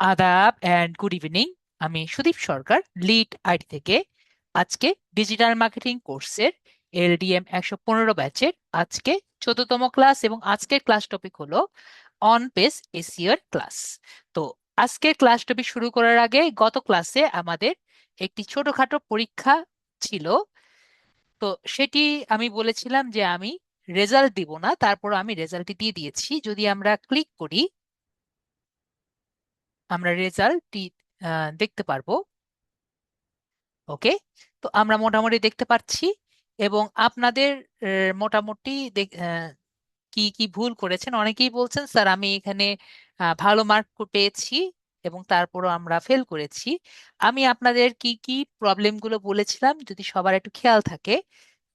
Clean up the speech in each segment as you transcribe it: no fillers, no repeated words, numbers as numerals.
আদাব and good evening. আমি সুদীপ সরকার, lead IT থেকে। আজকে ডিজিটাল মার্কেটিং কোর্সের এলডিএম 115 ব্যাচের আজকে 14তম ক্লাস, এবং আজকের ক্লাস টপিক হলো অন পেজ এসইওর ক্লাস। তো আজকের ক্লাস টপিক শুরু করার আগে গত ক্লাসে আমাদের একটি ছোটখাটো পরীক্ষা ছিল। তো সেটি আমি বলেছিলাম যে আমি রেজাল্ট দিব না, তারপর আমি রেজাল্টটি দিয়ে দিয়েছি। যদি আমরা ক্লিক করি, আমরা রেজাল্টটি দেখতে পারবো। ওকে, তো আমরা মোটামুটি দেখতে পাচ্ছি। এবং আপনাদের মোটামুটি কি কি ভুল করেছেন, অনেকেই বলছেন স্যার আমি এখানে ভালো মার্ক পেয়েছি এবং তারপরও আমরা ফেল করেছি। আমি আপনাদের কি কি প্রবলেমগুলো বলেছিলাম যদি সবার একটু খেয়াল থাকে,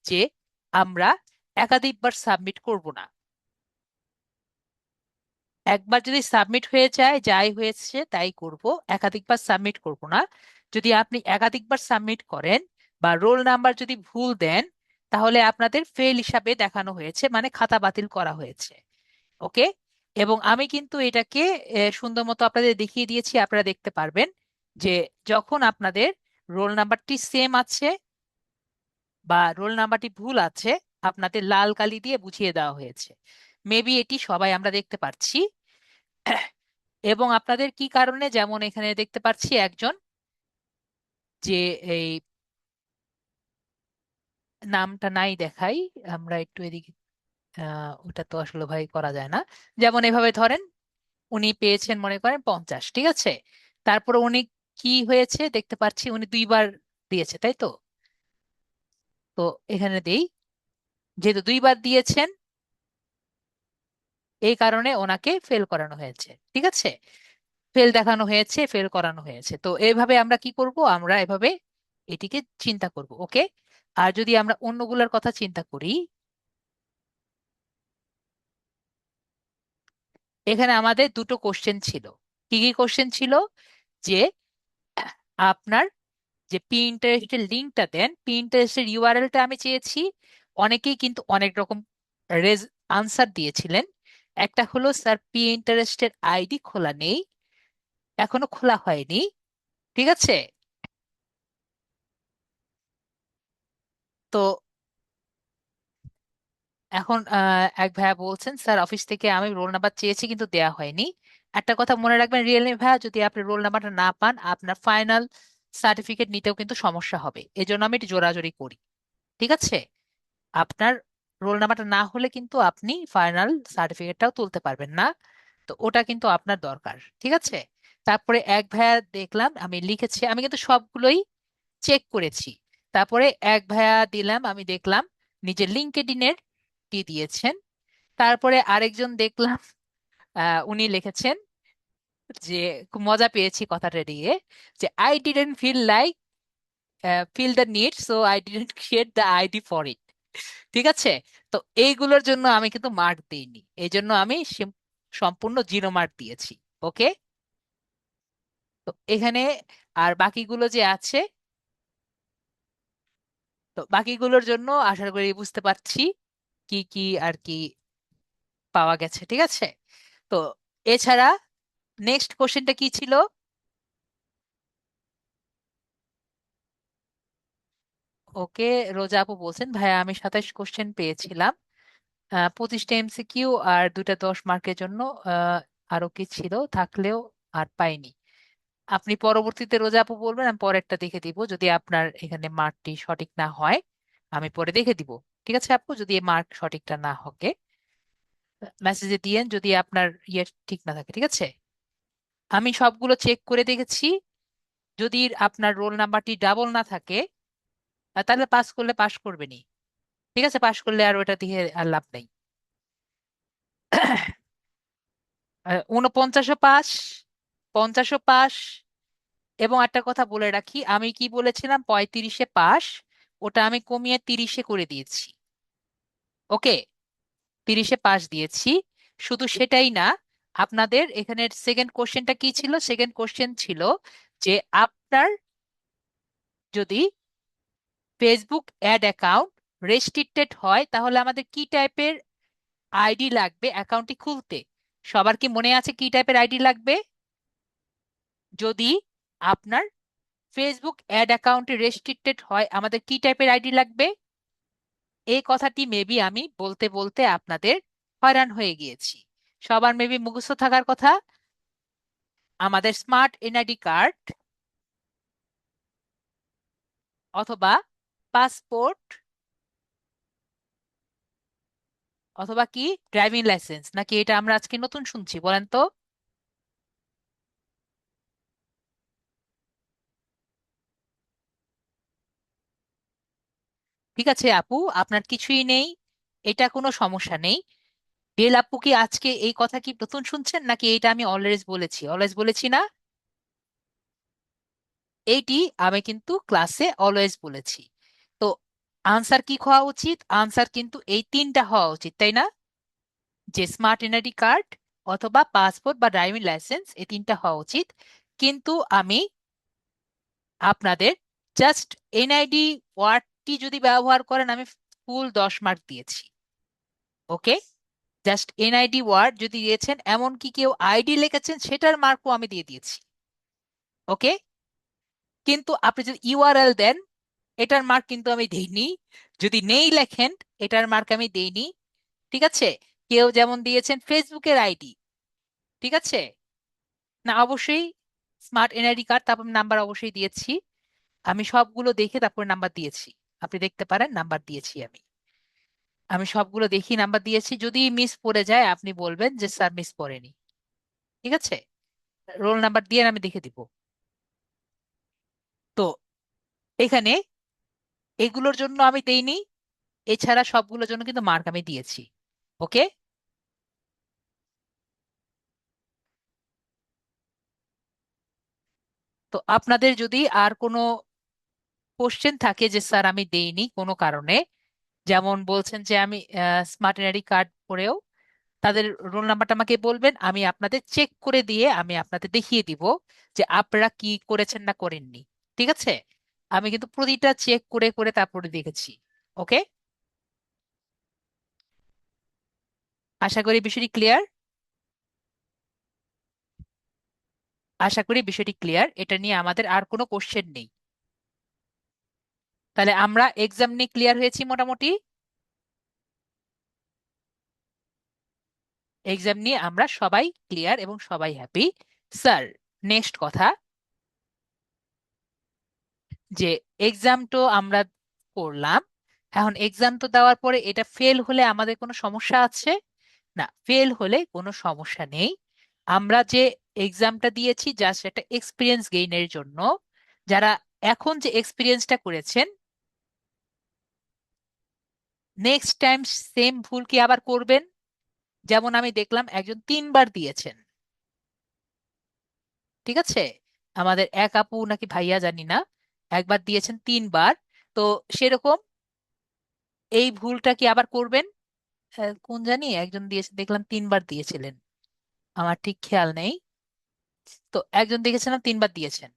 যে আমরা একাধিকবার সাবমিট করব না। একবার যদি সাবমিট হয়ে যায়, যাই হয়েছে তাই করব, একাধিকবার সাবমিট করব না। যদি আপনি একাধিকবার সাবমিট করেন বা রোল নাম্বার যদি ভুল দেন, তাহলে আপনাদের ফেল হিসাবে দেখানো হয়েছে, মানে খাতা বাতিল করা হয়েছে। ওকে, এবং আমি কিন্তু এটাকে সুন্দর মতো আপনাদের দেখিয়ে দিয়েছি। আপনারা দেখতে পারবেন যে যখন আপনাদের রোল নাম্বারটি সেম আছে বা রোল নাম্বারটি ভুল আছে, আপনাদের লাল কালি দিয়ে বুঝিয়ে দেওয়া হয়েছে। মেবি এটি সবাই আমরা দেখতে পাচ্ছি। এবং আপনাদের কি কারণে, যেমন এখানে দেখতে পাচ্ছি একজন, যে এই নামটা নাই দেখাই, আমরা একটু এদিকে, ওটা তো আসলে ভাই করা যায় না। যেমন এভাবে ধরেন, উনি পেয়েছেন মনে করেন 50, ঠিক আছে। তারপর উনি কি হয়েছে দেখতে পাচ্ছি, উনি দুইবার দিয়েছে, তাই তো। তো এখানে দেই, যেহেতু দুইবার দিয়েছেন এই কারণে ওনাকে ফেল করানো হয়েছে, ঠিক আছে। ফেল দেখানো হয়েছে, ফেল করানো হয়েছে। তো এইভাবে আমরা কি করব, আমরা এভাবে এটিকে চিন্তা করব। ওকে, আর যদি আমরা অন্যগুলোর কথা চিন্তা করি, এখানে আমাদের দুটো কোশ্চেন ছিল। কি কি কোশ্চেন ছিল? যে আপনার যে পিন্টারেস্টের লিঙ্কটা দেন, পিন্টারেস্টের ইউআরএলটা আমি চেয়েছি। অনেকেই কিন্তু অনেক রকম আনসার দিয়েছিলেন। একটা হলো স্যার পিন্টারেস্টের আইডি খোলা নেই, এখনো খোলা হয়নি, ঠিক আছে। তো এখন এক ভাইয়া বলছেন স্যার অফিস থেকে আমি রোল নাম্বার চেয়েছি কিন্তু দেয়া হয়নি। একটা কথা মনে রাখবেন রিয়েলি ভাইয়া, যদি আপনি রোল নাম্বারটা না পান, আপনার ফাইনাল সার্টিফিকেট নিতেও কিন্তু সমস্যা হবে। এই জন্য আমি একটু জোরাজোরি করি, ঠিক আছে। আপনার রোল নাম্বারটা না হলে কিন্তু আপনি ফাইনাল সার্টিফিকেটটাও তুলতে পারবেন না। তো ওটা কিন্তু আপনার দরকার, ঠিক আছে। তারপরে এক ভাইয়া দেখলাম আমি লিখেছি, আমি কিন্তু সবগুলোই চেক করেছি। তারপরে এক ভাইয়া দিলাম, আমি দেখলাম নিজের লিঙ্কডইনের দিয়ে দিয়েছেন। তারপরে আরেকজন দেখলাম উনি লিখেছেন যে খুব মজা পেয়েছি কথাটা দিয়ে, যে I didn't feel the need, so I didn't create the ID for it, ঠিক আছে। তো এইগুলোর জন্য আমি কিন্তু মার্ক দিইনি, এই জন্য আমি সম্পূর্ণ 0 মার্ক দিয়েছি। ওকে, তো এখানে আর বাকিগুলো যে আছে, তো বাকিগুলোর জন্য আশা করি বুঝতে পারছি কি কি আর কি পাওয়া গেছে, ঠিক আছে। তো এছাড়া নেক্সট কোশ্চেনটা কি ছিল? ওকে, রোজা আপু বলছেন ভাইয়া আমি 27 কোশ্চেন পেয়েছিলাম, 25টা এমসিকিউ আর দুইটা 10 মার্কের জন্য। আহ, আরো কি ছিল থাকলেও আর পাইনি। আপনি পরবর্তীতে রোজা আপু বলবেন, আমি পরেরটা দেখে দিব। যদি আপনার এখানে মার্কটি সঠিক না হয় আমি পরে দেখে দিব, ঠিক আছে আপু। যদি এই মার্ক সঠিকটা না হবে মেসেজে দিয়েন, যদি আপনার ইয়ে ঠিক না থাকে, ঠিক আছে। আমি সবগুলো চেক করে দেখেছি। যদি আপনার রোল নাম্বারটি ডাবল না থাকে, তাহলে পাস করলে পাস করবেনই, ঠিক আছে। পাস করলে আর ওটা দিয়ে আর লাভ নেই। 49ও পাস, 50ও পাস। এবং একটা কথা বলে রাখি, আমি কি বলেছিলাম 35-এ পাস, ওটা আমি কমিয়ে 30-এ করে দিয়েছি। ওকে, 30-এ পাস দিয়েছি। শুধু সেটাই না, আপনাদের এখানে সেকেন্ড কোশ্চেনটা কি ছিল? সেকেন্ড কোশ্চেন ছিল যে আপনার যদি ফেসবুক অ্যাড অ্যাকাউন্ট রেস্ট্রিক্টেড হয়, তাহলে আমাদের কি টাইপের আইডি লাগবে অ্যাকাউন্টটি খুলতে? সবার কি মনে আছে কি টাইপের আইডি লাগবে? যদি আপনার ফেসবুক অ্যাড অ্যাকাউন্টে রেস্ট্রিক্টেড হয়, আমাদের কি টাইপের আইডি লাগবে? এই কথাটি মেবি আমি বলতে বলতে আপনাদের হয়রান হয়ে গিয়েছি। সবার মেবি মুখস্থ থাকার কথা, আমাদের স্মার্ট এনআইডি কার্ড অথবা পাসপোর্ট অথবা কি ড্রাইভিং লাইসেন্স, নাকি এটা আমরা আজকে নতুন শুনছি বলেন তো? ঠিক আছে আপু, আপনার কিছুই নেই, এটা কোনো সমস্যা নেই। ডেল আপু, কি আজকে এই কথা কি নতুন শুনছেন, নাকি এটা আমি অলওয়েজ বলেছি? অলওয়েজ বলেছি না? এইটি আমি কিন্তু ক্লাসে অলওয়েজ বলেছি। তো আনসার কি হওয়া উচিত? আনসার কিন্তু এই তিনটা হওয়া উচিত, তাই না? যে স্মার্ট এনআইডি কার্ড অথবা পাসপোর্ট বা ড্রাইভিং লাইসেন্স, এই তিনটা হওয়া উচিত। কিন্তু আমি আপনাদের জাস্ট এনআইডি ওয়ার্ডটি যদি ব্যবহার করেন, আমি ফুল 10 মার্ক দিয়েছি। ওকে, জাস্ট এনআইডি ওয়ার্ড যদি দিয়েছেন, এমন কি কেউ আইডি লিখেছেন, সেটার মার্কও আমি দিয়ে দিয়েছি। ওকে, কিন্তু আপনি যদি ইউআরএল দেন, এটার মার্ক কিন্তু আমি দেইনি। যদি নেই লেখেন, এটার মার্ক আমি দেইনি। ঠিক আছে? কেউ যেমন দিয়েছেন ফেসবুকের আইডি, ঠিক আছে, না অবশ্যই স্মার্ট এনআইডি কার্ড, তারপর নাম্বার অবশ্যই দিয়েছি। আমি সবগুলো দেখে তারপর নাম্বার দিয়েছি। আপনি দেখতে পারেন নাম্বার দিয়েছি আমি। আমি সবগুলো দেখি নাম্বার দিয়েছি। যদি মিস পড়ে যায় আপনি বলবেন যে স্যার মিস পড়েনি। ঠিক আছে? রোল নাম্বার দিয়ে আমি দেখে দিব। তো এখানে এগুলোর জন্য আমি দেইনি, এছাড়া সবগুলোর জন্য কিন্তু মার্ক আমি দিয়েছি। ওকে, তো আপনাদের যদি আর কোনো কোশ্চেন থাকে যে স্যার আমি দেইনি কোনো কারণে, যেমন বলছেন যে আমি স্মার্ট এনআইডি কার্ড করেও, তাদের রোল নাম্বারটা আমাকে বলবেন, আমি আপনাদের চেক করে দিয়ে আমি আপনাদের দেখিয়ে দিব যে আপনারা কি করেছেন না করেননি। ঠিক আছে? আমি কিন্তু প্রতিটা চেক করে করে তারপরে দেখেছি। ওকে, আশা করি বিষয়টি ক্লিয়ার। আশা করি বিষয়টি ক্লিয়ার, এটা নিয়ে আমাদের আর কোনো কোশ্চেন নেই। তাহলে আমরা এক্সাম নিয়ে ক্লিয়ার হয়েছি মোটামুটি। এক্সাম নিয়ে আমরা সবাই ক্লিয়ার এবং সবাই হ্যাপি। স্যার, নেক্সট কথা, যে এক্সাম তো আমরা করলাম, এখন এক্সাম তো দেওয়ার পরে এটা ফেল হলে আমাদের কোনো সমস্যা আছে? না, ফেল হলে কোনো সমস্যা নেই। আমরা যে এক্সামটা দিয়েছি জাস্ট একটা এক্সপিরিয়েন্স গেইনের জন্য। যারা এখন যে এক্সপিরিয়েন্সটা করেছেন, নেক্সট টাইম সেম ভুল কি আবার করবেন? যেমন আমি দেখলাম একজন 3বার দিয়েছেন, ঠিক আছে, আমাদের এক আপু নাকি ভাইয়া জানি না, একবার দিয়েছেন 3বার। তো সেরকম এই ভুলটা কি আবার করবেন? কোন জানি একজন দিয়েছে, দেখলাম 3বার দিয়েছিলেন, আমার ঠিক খেয়াল নেই। তো একজন দেখেছিলাম 3বার দিয়েছেন।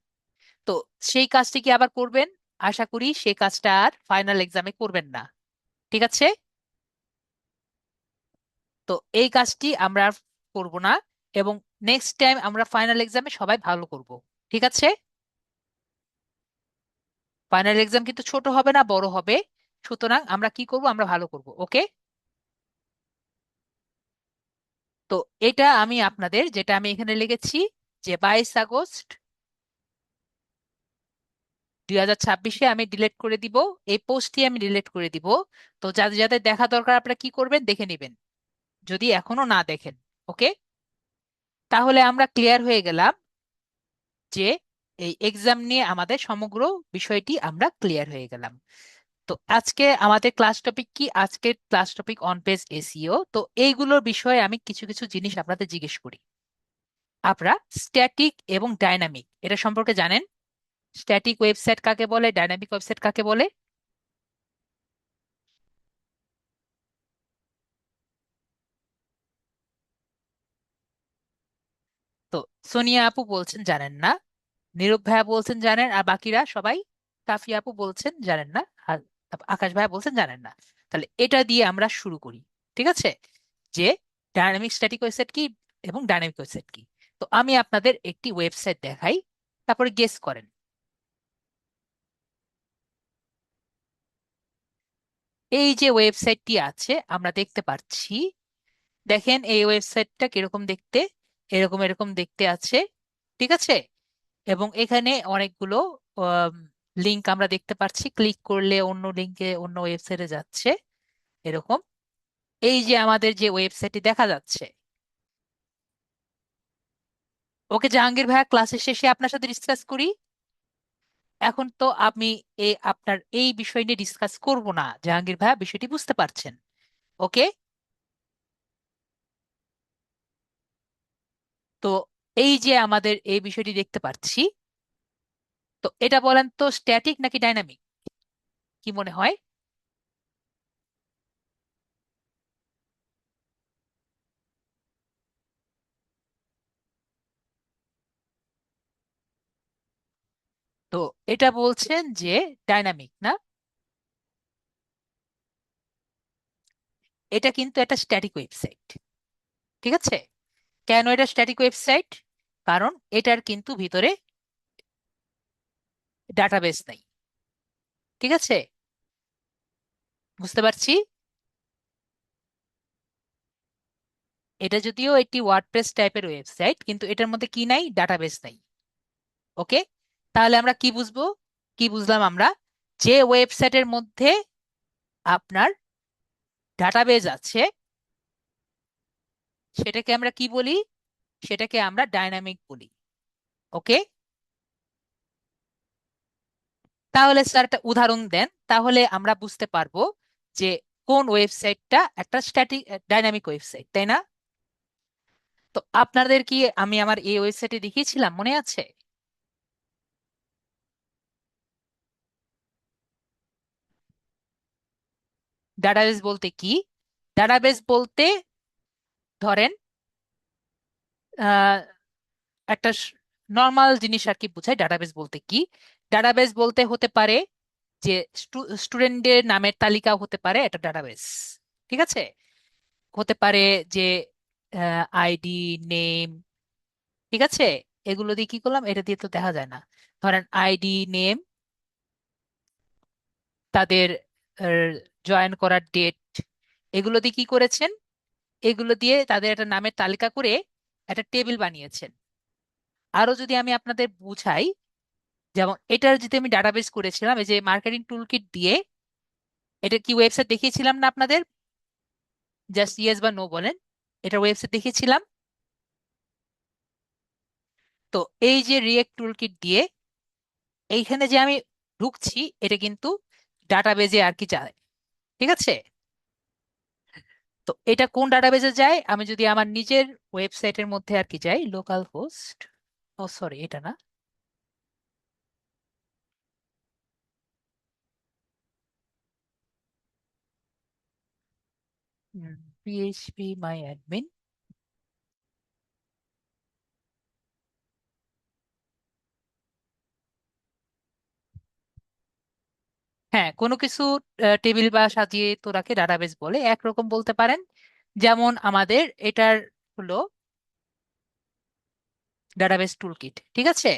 তো সেই কাজটি কি আবার করবেন? আশা করি সেই কাজটা আর ফাইনাল এক্সামে করবেন না। ঠিক আছে? তো এই কাজটি আমরা আর করব না, এবং নেক্সট টাইম আমরা ফাইনাল এক্সামে সবাই ভালো করব। ঠিক আছে? ফাইনাল এক্সাম কিন্তু ছোট হবে না, বড় হবে। সুতরাং আমরা কি করব? আমরা ভালো করব। ওকে, তো এটা আমি আপনাদের, যেটা আমি এখানে লিখেছি, যে 22 আগস্ট 2026 আমি ডিলিট করে দিব, এই পোস্টটি আমি ডিলিট করে দিব। তো যাদের যাদের দেখা দরকার আপনারা কি করবেন দেখে নেবেন, যদি এখনো না দেখেন। ওকে, তাহলে আমরা ক্লিয়ার হয়ে গেলাম যে এই এক্সাম নিয়ে আমাদের সমগ্র বিষয়টি আমরা ক্লিয়ার হয়ে গেলাম। তো আজকে আমাদের ক্লাস টপিক কি? আজকের class topic on page SEO. তো এইগুলোর বিষয়ে আমি কিছু কিছু জিনিস আপনাদের জিজ্ঞেস করি। আপনারা স্ট্যাটিক এবং ডাইনামিক এটা সম্পর্কে জানেন? স্ট্যাটিক ওয়েবসাইট কাকে বলে, ডাইনামিক ওয়েবসাইট কাকে বলে? তো সোনিয়া আপু বলছেন জানেন না, নীরব ভাইয়া বলছেন জানেন, আর বাকিরা সবাই, কাফি আপু বলছেন জানেন না, আর আকাশ ভাইয়া বলছেন জানেন না। তাহলে এটা দিয়ে আমরা শুরু করি। ঠিক আছে? যে ডায়নামিক স্ট্যাটিক ওয়েবসাইট কি এবং ডাইনামিক ওয়েবসাইট কি। তো আমি আপনাদের একটি ওয়েবসাইট দেখাই। তারপরে গেস করেন। এই যে ওয়েবসাইটটি আছে আমরা দেখতে পাচ্ছি, দেখেন এই ওয়েবসাইটটা কিরকম দেখতে, এরকম এরকম দেখতে আছে, ঠিক আছে। এবং এখানে অনেকগুলো লিংক আমরা দেখতে পাচ্ছি, ক্লিক করলে অন্য লিংকে অন্য ওয়েবসাইটে যাচ্ছে এরকম। এই যে আমাদের যে ওয়েবসাইটটি দেখা যাচ্ছে, ওকে জাহাঙ্গীর ভাইয়া, ক্লাসের শেষে আপনার সাথে ডিসকাস করি। এখন তো আমি আপনার এই বিষয় নিয়ে ডিসকাস করব না জাহাঙ্গীর ভাইয়া, বিষয়টি বুঝতে পারছেন? ওকে। তো এই যে আমাদের এই বিষয়টি দেখতে পাচ্ছি, তো এটা বলেন তো স্ট্যাটিক নাকি ডাইনামিক, কি মনে হয়? তো এটা বলছেন যে ডাইনামিক না, এটা কিন্তু একটা স্ট্যাটিক ওয়েবসাইট, ঠিক আছে। কেন এটা স্ট্যাটিক ওয়েবসাইট? কারণ এটার কিন্তু ভিতরে ডাটাবেস নাই, ঠিক আছে। বুঝতে পারছি। এটা যদিও একটি ওয়ার্ডপ্রেস টাইপের ওয়েবসাইট, কিন্তু এটার মধ্যে কি নাই? ডাটাবেস নাই। ওকে। তাহলে আমরা কি বুঝবো, কি বুঝলাম আমরা? যে ওয়েবসাইটের মধ্যে আপনার ডাটাবেজ আছে সেটাকে আমরা কি বলি? সেটাকে আমরা ডাইনামিক বলি। ওকে। তাহলে স্যার একটা উদাহরণ দেন, তাহলে আমরা বুঝতে পারবো যে কোন ওয়েবসাইটটা একটা স্ট্যাটিক ডাইনামিক ওয়েবসাইট, তাই না? তো আপনাদের কি আমি আমার এই ওয়েবসাইটে দেখিয়েছিলাম, মনে আছে? ডাটাবেস বলতে কি? ডাটাবেস বলতে ধরেন আহ, একটা নর্মাল জিনিস আর কি বোঝায় ডাটাবেস বলতে কি। ডাটাবেস বলতে হতে পারে যে স্টুডেন্টদের নামের তালিকা হতে পারে একটা ডাটাবেস, ঠিক আছে। হতে পারে যে আইডি, নেম, ঠিক আছে। এগুলো দিয়ে কি করলাম, এটা দিয়ে তো দেখা যায় না। ধরেন আইডি, নেম, তাদের জয়েন করার ডেট, এগুলো দিয়ে কি করেছেন? এগুলো দিয়ে তাদের একটা নামের তালিকা করে একটা টেবিল বানিয়েছেন। আরো যদি আমি আপনাদের বুঝাই, যেমন এটার যদি আমি ডাটাবেস করেছিলাম এই যে মার্কেটিং টুলকিট দিয়ে, এটা কি ওয়েবসাইট দেখিয়েছিলাম না আপনাদের? জাস্ট ইয়েস বা নো বলেন, এটা ওয়েবসাইট দেখিয়েছিলাম। তো এই যে রিয়েক্ট টুলকিট দিয়ে এইখানে যে আমি ঢুকছি, এটা কিন্তু ডাটাবেজে আর কি যায়, ঠিক আছে। তো এটা কোন ডাটাবেজে যায়? আমি যদি আমার নিজের ওয়েবসাইটের মধ্যে আর কি যাই, লোকাল হোস্ট, ও সরি এটা না, পিএইচপি মাই অ্যাডমিন। হ্যাঁ, কোনো কিছু টেবিল বা সাজিয়ে তো রাখে ডাটাবেস বলে, একরকম বলতে পারেন। যেমন আমাদের এটার হলো ডাটাবেস টুলকিট, ঠিক আছে।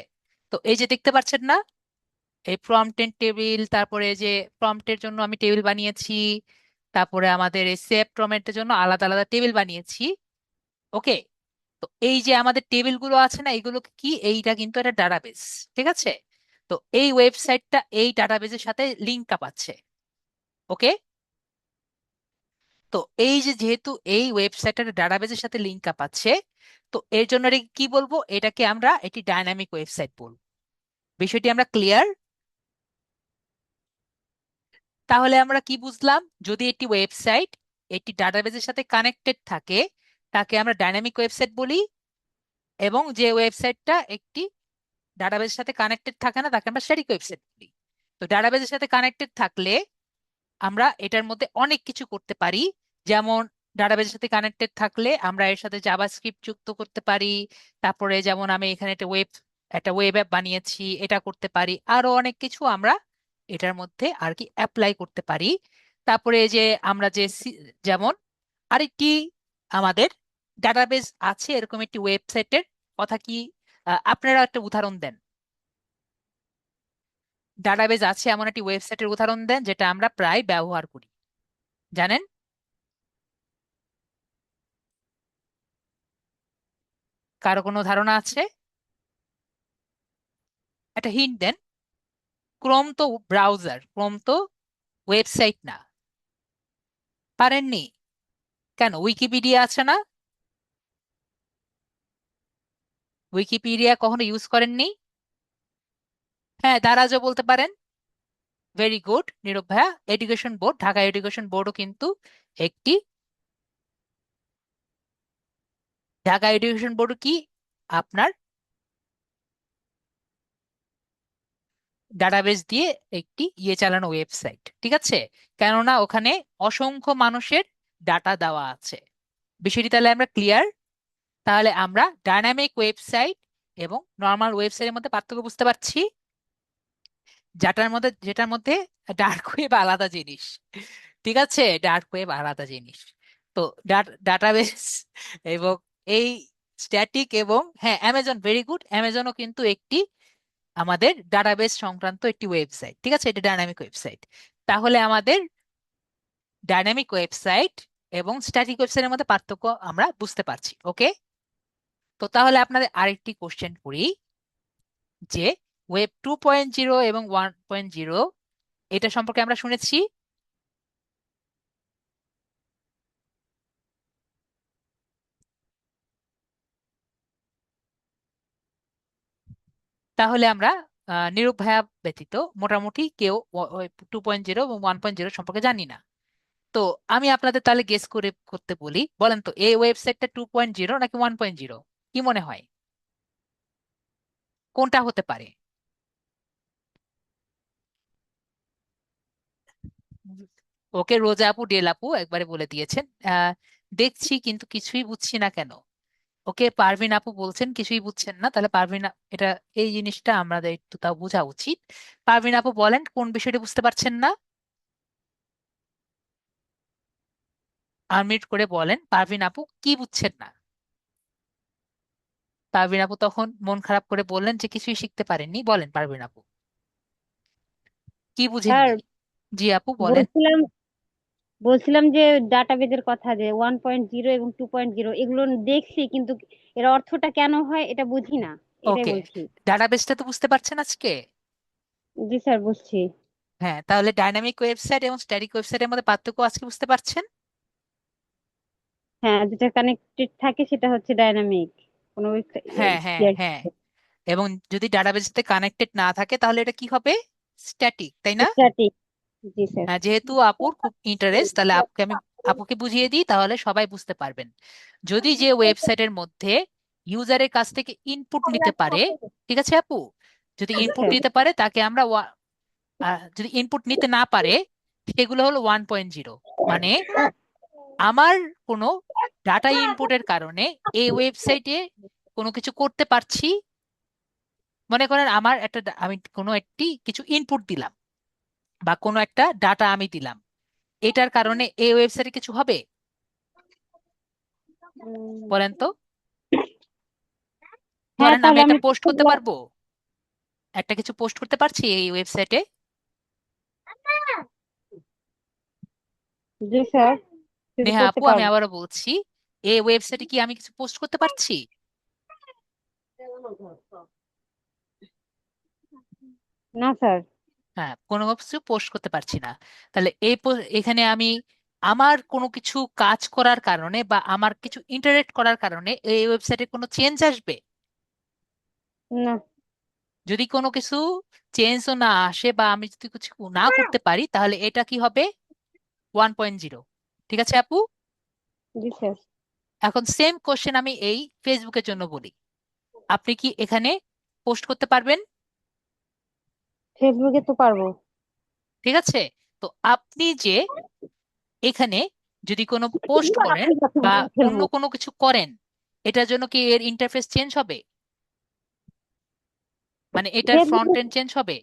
তো এই যে দেখতে পাচ্ছেন না, এই প্রম্পটের টেবিল, তারপরে এই যে প্রম্পটের জন্য আমি টেবিল বানিয়েছি, তারপরে আমাদের এই সেভ প্রম্পটের জন্য আলাদা আলাদা টেবিল বানিয়েছি। ওকে। তো এই যে আমাদের টেবিলগুলো আছে না, এগুলো কি? এইটা কিন্তু একটা ডাটাবেস, ঠিক আছে। তো এই ওয়েবসাইটটা এই ডাটাবেসের সাথে লিঙ্ক আপ আছে। ওকে। তো এই যে যেহেতু এই ওয়েবসাইটের ডাটাবেসের সাথে লিঙ্ক আপ আছে, তো এর জন্য এটাকে কি বলবো? এটাকে আমরা একটি ডাইনামিক ওয়েবসাইট বলবো। বিষয়টি আমরা ক্লিয়ার? তাহলে আমরা কি বুঝলাম? যদি একটি ওয়েবসাইট একটি ডাটাবেসের সাথে কানেক্টেড থাকে তাকে আমরা ডাইনামিক ওয়েবসাইট বলি, এবং যে ওয়েবসাইটটা একটি ডাটাবেসের সাথে কানেক্টেড থাকে না তাকে আমরা স্ট্যাটিক ওয়েবসাইট বলি। তো ডাটাবেসের সাথে কানেক্টেড থাকলে আমরা এটার মধ্যে অনেক কিছু করতে পারি। যেমন ডাটাবেসের সাথে কানেক্টেড থাকলে আমরা এর সাথে জাভাস্ক্রিপ্ট যুক্ত করতে পারি। তারপরে যেমন আমি এখানে একটা ওয়েব অ্যাপ বানিয়েছি, এটা করতে পারি। আরো অনেক কিছু আমরা এটার মধ্যে আর কি অ্যাপ্লাই করতে পারি। তারপরে এই যে আমরা যে যেমন আরেকটি আমাদের ডাটাবেস আছে এরকম একটি ওয়েবসাইটের কথা কি, আপনারা একটা উদাহরণ দেন। ডাটাবেজ আছে এমন একটি ওয়েবসাইটের উদাহরণ দেন যেটা আমরা প্রায় ব্যবহার করি, জানেন? কারো কোনো ধারণা আছে? একটা হিন্ট দেন। ক্রোম তো ব্রাউজার, ক্রোম তো ওয়েবসাইট না। পারেননি? কেন, উইকিপিডিয়া আছে না? উইকিপিডিয়া কখনো ইউজ করেননি? হ্যাঁ, দারাজও বলতে পারেন। ভেরি গুড নীরব ভাইয়া। এডুকেশন বোর্ড, ঢাকা এডুকেশন বোর্ডও কিন্তু একটি, ঢাকা এডুকেশন বোর্ড কি আপনার ডাটাবেস দিয়ে একটি চালানো ওয়েবসাইট, ঠিক আছে? কেননা ওখানে অসংখ্য মানুষের ডাটা দেওয়া আছে। বিষয়টি তাহলে আমরা ক্লিয়ার। তাহলে আমরা ডায়নামিক ওয়েবসাইট এবং নর্মাল ওয়েবসাইটের মধ্যে পার্থক্য বুঝতে পারছি। যেটার মধ্যে ডার্ক ওয়েব আলাদা জিনিস, ঠিক আছে? ডার্ক ওয়েব আলাদা জিনিস। তো ডাটাবেস এবং এই স্ট্যাটিক, এবং হ্যাঁ অ্যামাজন, ভেরি গুড, অ্যামাজনও কিন্তু একটি আমাদের ডাটাবেস সংক্রান্ত একটি ওয়েবসাইট, ঠিক আছে? এটা ডাইনামিক ওয়েবসাইট। তাহলে আমাদের ডাইনামিক ওয়েবসাইট এবং স্ট্যাটিক ওয়েবসাইটের মধ্যে পার্থক্য আমরা বুঝতে পারছি, ওকে? তো তাহলে আপনাদের আরেকটি কোশ্চেন করি, যে ওয়েব 2.0 এবং 1.0 এটা সম্পর্কে আমরা শুনেছি। তাহলে আমরা নিরূপ ভাইয়া ব্যতীত মোটামুটি কেউ 2.0 এবং 1.0 সম্পর্কে জানি না। তো আমি আপনাদের তাহলে গেস করে করতে বলি, বলেন তো এই ওয়েবসাইটটা 2.0 নাকি 1.0? কি মনে হয়, কোনটা হতে পারে? ওকে, রোজা আপু, ডেল আপু একবারে বলে দিয়েছেন। দেখছি কিন্তু কিছুই বুঝছি না কেন। ওকে, পারভিন আপু বলছেন কিছুই বুঝছেন না, তাহলে পারভিন এটা, এই জিনিসটা আমাদের একটু তাও বোঝা উচিত। পারভিন আপু বলেন কোন বিষয়টা বুঝতে পারছেন না, আনমিউট করে বলেন পারভিন আপু কি বুঝছেন না। পারভিন আপু তখন মন খারাপ করে বললেন যে কিছুই শিখতে পারেননি। বলেন পারভিন আপু, কি স্যার, বুঝেননি? জি আপু বলেন। বলছিলাম বলছিলাম যে ডাটাবেজের কথা, যে 1.0 এবং 2.0 এগুলো দেখছি, কিন্তু এর অর্থটা কেন হয় এটা বুঝি না, এটাই ওকে, বলছি। ডাটাবেসটা তো বুঝতে পারছেন আজকে? জি স্যার, বুঝছি। হ্যাঁ, তাহলে ডাইনামিক ওয়েবসাইট এবং স্ট্যাটিক ওয়েবসাইটের মধ্যে পার্থক্য আজকে বুঝতে পারছেন? হ্যাঁ, যেটা কানেক্টেড থাকে সেটা হচ্ছে ডায়নামিক, কোনো হ্যাঁ হ্যাঁ হ্যাঁ। এবং যদি ডাটাবেস সাথে কানেক্টেড না থাকে তাহলে এটা কি হবে? স্ট্যাটিক, তাই না? স্ট্যাটিক। জি স্যার। হ্যাঁ, যেহেতু আপুর খুব ইন্টারেস্ট, তাহলে আপুকে বুঝিয়ে দিই, তাহলে সবাই বুঝতে পারবেন। যদি যে ওয়েবসাইটের মধ্যে ইউজারের কাছ থেকে ইনপুট নিতে পারে, ঠিক আছে আপু? যদি ইনপুট স্যার, নিতে পারে তাকে আমরা যদি ইনপুট নিতে না পারে সেগুলো হলো 1.0। মানে আমার কোনো ডাটা ইনপুটের কারণে এই ওয়েবসাইটে কোনো কিছু করতে পারছি। মনে করেন আমার আমি কোনো একটি কিছু ইনপুট দিলাম বা কোনো একটা ডাটা আমি দিলাম, এটার কারণে এই ওয়েবসাইটে কিছু হবে? বলেন তো। হ্যাঁ ধরেন আমি তাহলে একটা আমি পোস্ট করতে পারবো, একটা কিছু পোস্ট করতে পারছি এই ওয়েবসাইটে। জি স্যার, কিছু নেহা করতে আপু, আমি পারবো। আবারও বলছি, এই ওয়েবসাইটে কি আমি কিছু পোস্ট করতে পারছি? না স্যার। হ্যাঁ, কোনো কিছু পোস্ট করতে পারছি না। তাহলে এখানে আমি আমার কোনো কিছু কাজ করার কারণে বা আমার কিছু ইন্টারেক্ট করার কারণে এই ওয়েবসাইটে কোনো চেঞ্জ আসবে? না। যদি কোনো কিছু চেঞ্জও না আসে বা আমি যদি কিছু না করতে পারি তাহলে এটা কি হবে? 1.0, ঠিক আছে আপু? জি স্যার। এখন সেম কোশ্চেন আমি এই ফেসবুকের জন্য বলি, আপনি কি এখানে পোস্ট করতে পারবেন? ফেসবুকে তো পারবো। ঠিক আছে। তো আপনি যে এখানে যদি কোনো পোস্ট করেন বা অন্য ফেলবো। কোনো কিছু করেন, এটার জন্য কি এর ইন্টারফেস চেঞ্জ হবে? মানে এটার ফ্রন্ট ফেসবুকে এন্ড চেঞ্জ হবে?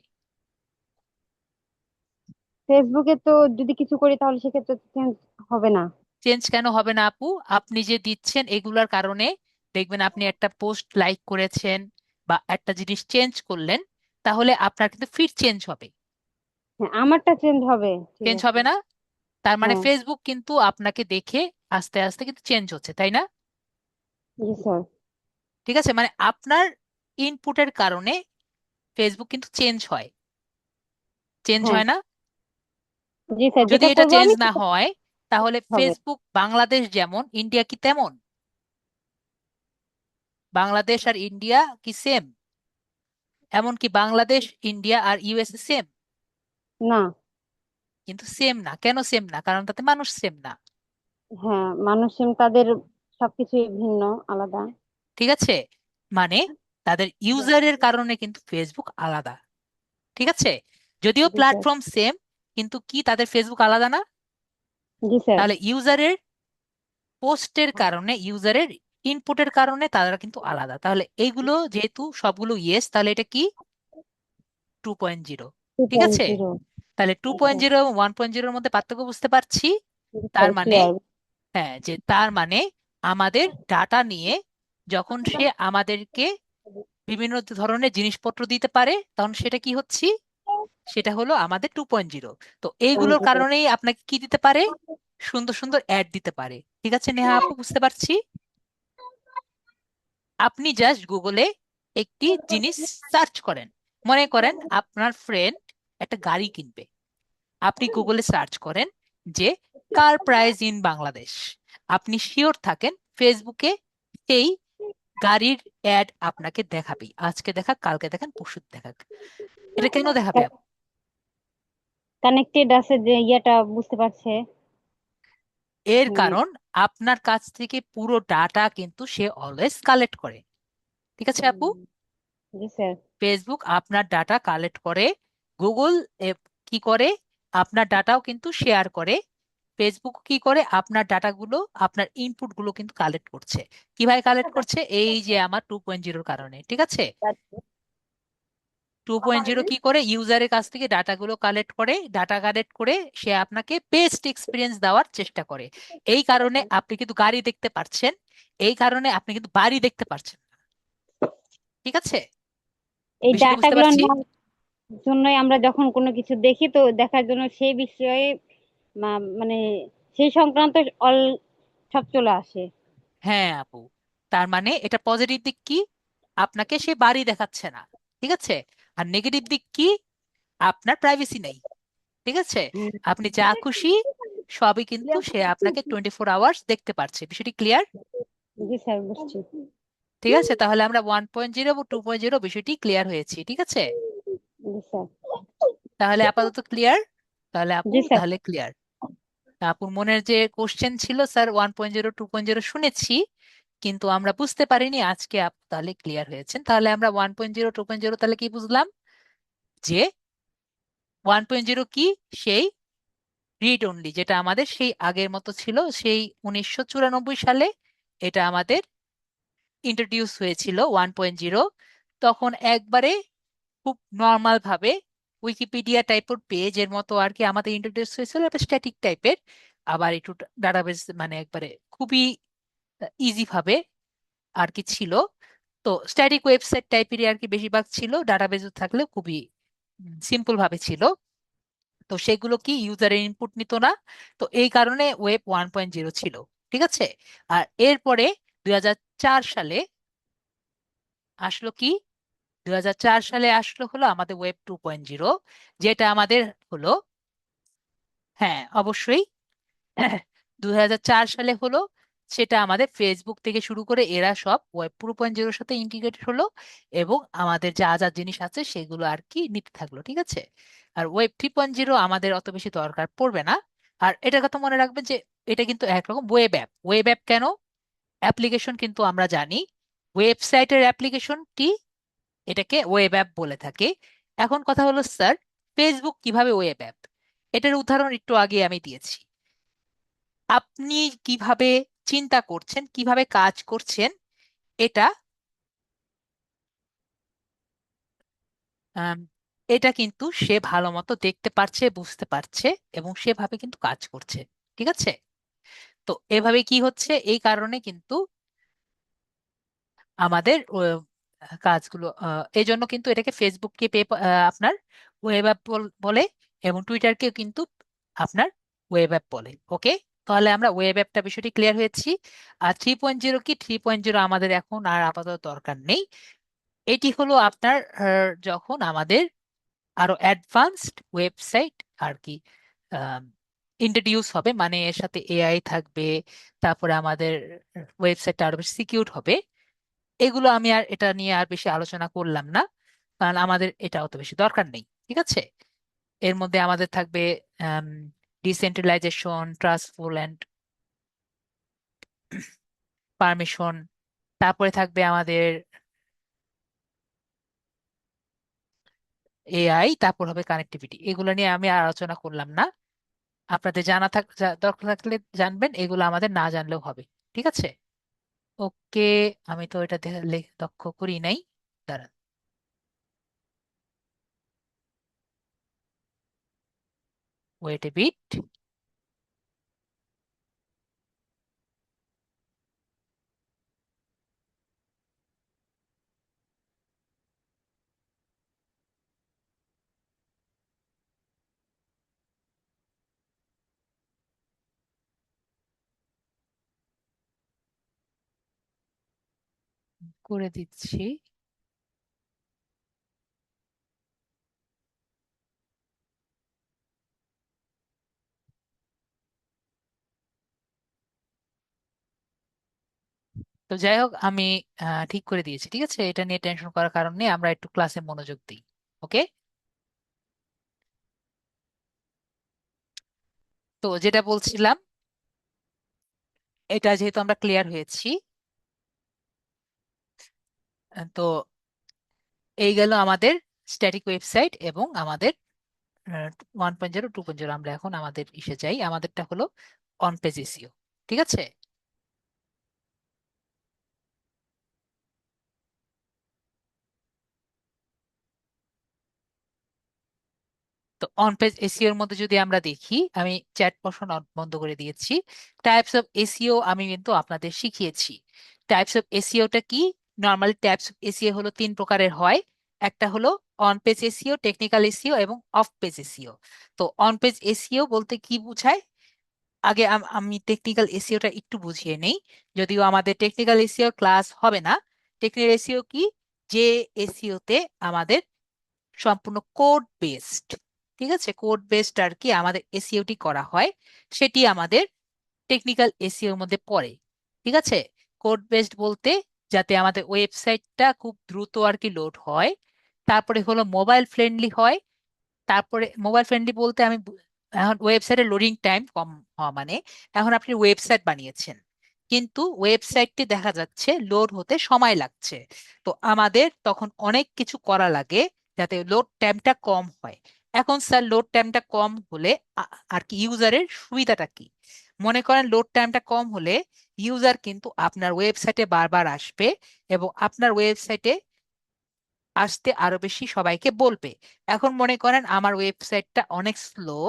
ফেসবুকে তো যদি কিছু করি তাহলে সেক্ষেত্রে চেঞ্জ হবে না। চেঞ্জ কেন হবে না আপু? আপনি যে দিচ্ছেন এগুলার কারণে, দেখবেন আপনি একটা পোস্ট লাইক করেছেন বা একটা জিনিস চেঞ্জ করলেন, তাহলে আপনার কিন্তু ফিড চেঞ্জ হবে। হ্যাঁ, আমারটা চেঞ্জ হবে, ঠিক চেঞ্জ আছে। হবে না? তার মানে হ্যাঁ। ফেসবুক কিন্তু আপনাকে দেখে আস্তে আস্তে কিন্তু চেঞ্জ হচ্ছে, তাই না? জি স্যার। ঠিক আছে, মানে আপনার ইনপুটের কারণে ফেসবুক কিন্তু চেঞ্জ হয়, চেঞ্জ হ্যাঁ। হয় না? জি স্যার, যদি যেটা এটা করবো চেঞ্জ আমি না সেটা হয়, তাহলে হবে। ফেসবুক বাংলাদেশ যেমন ইন্ডিয়া কি তেমন? বাংলাদেশ আর ইন্ডিয়া কি সেম? এমনকি বাংলাদেশ, ইন্ডিয়া আর ইউএসএ সেম? না। কিন্তু সেম না, কেন সেম না? কারণ তাতে মানুষ সেম না। হ্যাঁ, মানুষ তাদের সবকিছুই ভিন্ন, আলাদা। ঠিক আছে, মানে তাদের ইউজারের কারণে কিন্তু ফেসবুক আলাদা। ঠিক আছে, যদিও জি স্যার। প্ল্যাটফর্ম সেম, কিন্তু কি তাদের ফেসবুক আলাদা না? জি স্যার। তাহলে ইউজারের পোস্টের কারণে, ইউজারের ইনপুটের কারণে তারা কিন্তু আলাদা। তাহলে এইগুলো যেহেতু সবগুলো ইয়েস, তাহলে এটা কি? 2.0। টু ঠিক পয়েন্ট আছে, জিরো তাহলে 2.0 এবং 1.0-এর মধ্যে পার্থক্য বুঝতে পারছি। তার স্যার, মানে, ক্লিয়ার। হ্যাঁ, যে তার মানে আমাদের ডাটা নিয়ে যখন সে আমাদেরকে বিভিন্ন ধরনের জিনিসপত্র দিতে পারে, তখন সেটা কি হচ্ছে? সেটা হলো আমাদের 2.0। তো এইগুলোর কারণেই আপনাকে কি দিতে পারে? সুন্দর সুন্দর অ্যাড দিতে পারে। ঠিক আছে নেহা আপু, বুঝতে পারছি। আপনি জাস্ট গুগলে একটি জিনিস সার্চ করেন, মনে করেন আপনার ফ্রেন্ড একটা গাড়ি কিনবে। আপনি গুগলে সার্চ করেন যে কার প্রাইস ইন বাংলাদেশ। আপনি শিওর থাকেন ফেসবুকে সেই গাড়ির অ্যাড আপনাকে দেখাবে, আজকে দেখাক, কালকে দেখান, পরশু দেখাক। এটা কেন দেখাবে আপু? কানেক্টেড আছে যে ইয়েটা, বুঝতে পারছে। এর মানে কারণ আপনার কাছ থেকে পুরো ডাটা কিন্তু সে অলওয়েজ কালেক্ট করে। ঠিক আছে আপু, জি স্যার। ফেসবুক আপনার ডাটা কালেক্ট করে, গুগল কি করে, আপনার ডাটাও কিন্তু শেয়ার করে। ফেসবুক কি করে, আপনার ডাটাগুলো, আপনার ইনপুট গুলো কিন্তু কালেক্ট করছে। কিভাবে কালেক্ট করছে? এই যে আমার 2.0-র কারণে। ঠিক আছে, 2.0 কি করে, ইউজারের কাছ থেকে ডাটাগুলো কালেক্ট করে, ডাটা কালেক্ট করে সে আপনাকে বেস্ট এক্সপিরিয়েন্স দেওয়ার চেষ্টা করে। এই কারণে আপনি কিন্তু গাড়ি দেখতে পাচ্ছেন, এই কারণে আপনি কিন্তু বাড়ি দেখতে পাচ্ছেন না। ঠিক আছে, এই বিষয়টা বুঝতে ডাটাগুলো পারছি। নেওয়ার জন্যই আমরা যখন কোনো কিছু দেখি, তো দেখার জন্য সেই বিষয়ে মানে সেই সংক্রান্ত অল সব চলে আসে। হ্যাঁ আপু, তার মানে এটা পজিটিভ দিক কি? আপনাকে সে বাড়ি দেখাচ্ছে না। ঠিক আছে, আর নেগেটিভ দিক কি? আপনার প্রাইভেসি নেই। ঠিক আছে, হুম। আপনি যা খুশি সবই কিন্তু সে আপনাকে 24 আওয়ার্স দেখতে পারছে। বিষয়টি ক্লিয়ার? জি স্যার, বুঝছি। ঠিক আছে, তাহলে আমরা 1.0 এবং 2.0 বিষয়টি ক্লিয়ার হয়েছি। ঠিক আছে, জি স্যার। তাহলে আপাতত ক্লিয়ার। তাহলে আপু, জি স্যার। তাহলে ক্লিয়ার। আপুর মনের যে কোশ্চেন ছিল, স্যার 1.0 2.0 শুনেছি, কিন্তু আমরা বুঝতে পারিনি, আজকে আপু তাহলে ক্লিয়ার হয়েছেন। তাহলে আমরা 1.0 2.0 তাহলে কি বুঝলাম? যে 1.0 কি? সেই রিড অনলি, যেটা আমাদের সেই আগের মতো ছিল, সেই 1994 সালে এটা আমাদের ইন্ট্রোডিউস হয়েছিল 1.0। তখন একবারে খুব নর্মাল ভাবে উইকিপিডিয়া টাইপের পেজের মতো আর কি আমাদের ইন্ট্রোডিউস হয়েছিল, একটা স্ট্যাটিক টাইপের। আবার একটু ডাটাবেস, মানে একবারে খুবই ইজি ভাবে আর কি ছিল। তো স্ট্যাটিক ওয়েবসাইট টাইপেরই আর কি বেশিরভাগ ছিল, ডাটাবেস থাকলে খুবই সিম্পল ভাবে ছিল। তো সেগুলো কি ইউজারের ইনপুট নিত না। তো এই কারণে ওয়েব 1.0 ছিল। ঠিক আছে, আর এরপরে 2004 সালে আসলো কি? 2004 সালে আসলো হলো আমাদের ওয়েব 2.0, যেটা আমাদের হলো, হ্যাঁ অবশ্যই, 2004 সালে হলো। সেটা আমাদের ফেসবুক থেকে শুরু করে এরা সব ওয়েব 2.0-র সাথে ইন্টিগ্রেটেড হলো, এবং আমাদের যা যা জিনিস আছে সেগুলো আর কি নিতে থাকলো। ঠিক আছে, আর ওয়েব 3.0 আমাদের অত বেশি দরকার পড়বে না। আর এটার কথা মনে রাখবেন যে এটা কিন্তু একরকম ওয়েব অ্যাপ। ওয়েব অ্যাপ কেন? অ্যাপ্লিকেশন কিন্তু আমরা জানি, ওয়েবসাইটের অ্যাপ্লিকেশনটি এটাকে ওয়েব অ্যাপ বলে থাকে। এখন কথা হলো স্যার, ফেসবুক কিভাবে ওয়েব অ্যাপ? এটার উদাহরণ একটু আগে আমি দিয়েছি। আপনি কিভাবে চিন্তা করছেন, কিভাবে কাজ করছেন, এটা আম, এটা কিন্তু সে ভালো মতো দেখতে পারছে, বুঝতে পারছে, এবং সেভাবে কিন্তু কাজ করছে। ঠিক আছে, তো এভাবে কি হচ্ছে, এই কারণে কিন্তু আমাদের কাজগুলো এই জন্য কিন্তু এটাকে ফেসবুককে আপনার ওয়েব অ্যাপ বলে। এবং টুইটারকেও কিন্তু আপনার ওয়েব অ্যাপ বলে। ওকে, তাহলে আমরা ওয়েব অ্যাপটা বিষয়টি ক্লিয়ার হয়েছি। আর 3.0 কি, 3.0 আমাদের এখন আর আপাতত দরকার নেই। এটি হলো আপনার যখন আমাদের আরো অ্যাডভান্সড ওয়েবসাইট আর কি ইন্ট্রোডিউস হবে, মানে এর সাথে এআই থাকবে, তারপরে আমাদের ওয়েবসাইটটা আরো বেশি সিকিউর হবে। এগুলো আমি আর এটা নিয়ে আর বেশি আলোচনা করলাম না, কারণ আমাদের এটা অত বেশি দরকার নেই। ঠিক আছে, এর মধ্যে আমাদের থাকবে ডিসেন্ট্রালাইজেশন, ট্রাস্টফুল অ্যান্ড পারমিশন, তারপরে থাকবে আমাদের এআই, তারপর হবে কানেক্টিভিটি। এগুলো নিয়ে আমি আর আলোচনা করলাম না। আপনাদের দরকার থাকলে জানবেন, এগুলো আমাদের না জানলেও হবে। ঠিক আছে। ওকে, আমি তো এটা লক্ষ্য করি নাই। দাঁড়ান, ওয়েট এ বিট। করে দিচ্ছি। তো যাই হোক, আমি ঠিক করে দিয়েছি। ঠিক আছে, এটা নিয়ে টেনশন করার কারণ নেই, আমরা একটু ক্লাসে মনোযোগ দিই। ওকে, তো যেটা বলছিলাম, এটা যেহেতু আমরা ক্লিয়ার হয়েছি, তো এই গেল আমাদের স্ট্যাটিক ওয়েবসাইট এবং আমাদের 1.0 2.0। আমরা এখন আমাদের ইসে যাই, আমাদেরটা হলো অন পেজ এসইও। ঠিক আছে, তো অন পেজ এসইও এর মধ্যে যদি আমরা দেখি, আমি চ্যাট পোর্শন বন্ধ করে দিয়েছি। টাইপস অফ এসইও আমি কিন্তু আপনাদের শিখিয়েছি। টাইপস অফ এসইওটা কি? নর্মালি টাইপস অফ এসইও হলো তিন প্রকারের হয়। একটা হলো on page SEO, technical SEO এবং অফ পেজ এসইও। তো অন পেজ এসইও বলতে কি বোঝায়? আগে আমি টেকনিক্যাল এসইওটা একটু বুঝিয়ে নেই, যদিও আমাদের টেকনিক্যাল এসইও ক্লাস হবে না। টেকনিক্যাল এসইও কি? যে এসইওতে আমাদের সম্পূর্ণ কোড বেসড, ঠিক আছে, কোড বেসড আর কি আমাদের এসইওটি করা হয়, সেটি আমাদের টেকনিক্যাল এসইওর মধ্যে পড়ে। ঠিক আছে, কোড বেসড বলতে যাতে আমাদের ওয়েবসাইটটা খুব দ্রুত আর কি লোড হয়, তারপরে হলো মোবাইল ফ্রেন্ডলি হয়। তারপরে মোবাইল ফ্রেন্ডলি বলতে এখন ওয়েবসাইটের লোডিং টাইম কম হওয়া, মানে এখন আপনি ওয়েবসাইট বানিয়েছেন কিন্তু ওয়েবসাইটটি দেখা যাচ্ছে লোড হতে সময় লাগছে, তো আমাদের তখন অনেক কিছু করা লাগে যাতে লোড টাইমটা কম হয়। এখন স্যার লোড টাইমটা কম হলে আর কি ইউজারের সুবিধাটা কি? মনে করেন লোড টাইমটা কম হলে ইউজার কিন্তু আপনার ওয়েবসাইটে বারবার আসবে এবং আপনার ওয়েবসাইটে আসতে আরো বেশি সবাইকে বলবে। এখন মনে করেন আমার ওয়েবসাইটটা অনেক স্লো,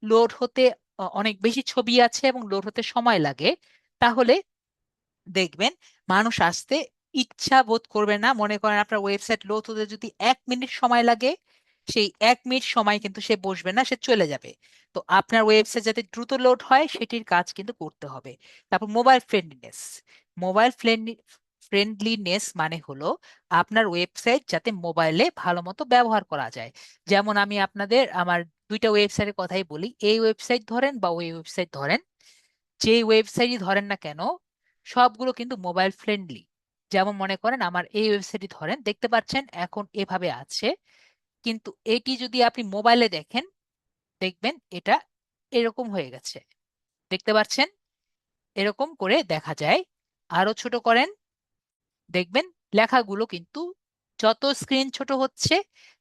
লোড হতে অনেক বেশি ছবি আছে এবং লোড হতে সময় লাগে, তাহলে দেখবেন মানুষ আসতে ইচ্ছা বোধ করবে না। মনে করেন আপনার ওয়েবসাইট লোড হতে যদি 1 মিনিট সময় লাগে, সেই 1 মিনিট সময় কিন্তু সে বসবে না, সে চলে যাবে। তো আপনার ওয়েবসাইট যাতে দ্রুত লোড হয় সেটির কাজ কিন্তু করতে হবে। তারপর মোবাইল ফ্রেন্ডলিনেস। মোবাইল ফ্রেন্ডলিনেস মানে হলো আপনার ওয়েবসাইট যাতে মোবাইলে ভালো মতো ব্যবহার করা যায়। যেমন আমি আপনাদের আমার দুইটা ওয়েবসাইটের কথাই বলি, এই ওয়েবসাইট ধরেন বা ওই ওয়েবসাইট ধরেন, যে ওয়েবসাইটই ধরেন না কেন সবগুলো কিন্তু মোবাইল ফ্রেন্ডলি। যেমন মনে করেন আমার এই ওয়েবসাইটই ধরেন, দেখতে পাচ্ছেন এখন এভাবে আছে, কিন্তু এটি যদি আপনি মোবাইলে দেখেন দেখবেন এটা এরকম হয়ে গেছে। দেখতে পাচ্ছেন? এরকম করে দেখা যায়। আরো ছোট করেন, দেখবেন লেখাগুলো কিন্তু যত স্ক্রিন ছোট হচ্ছে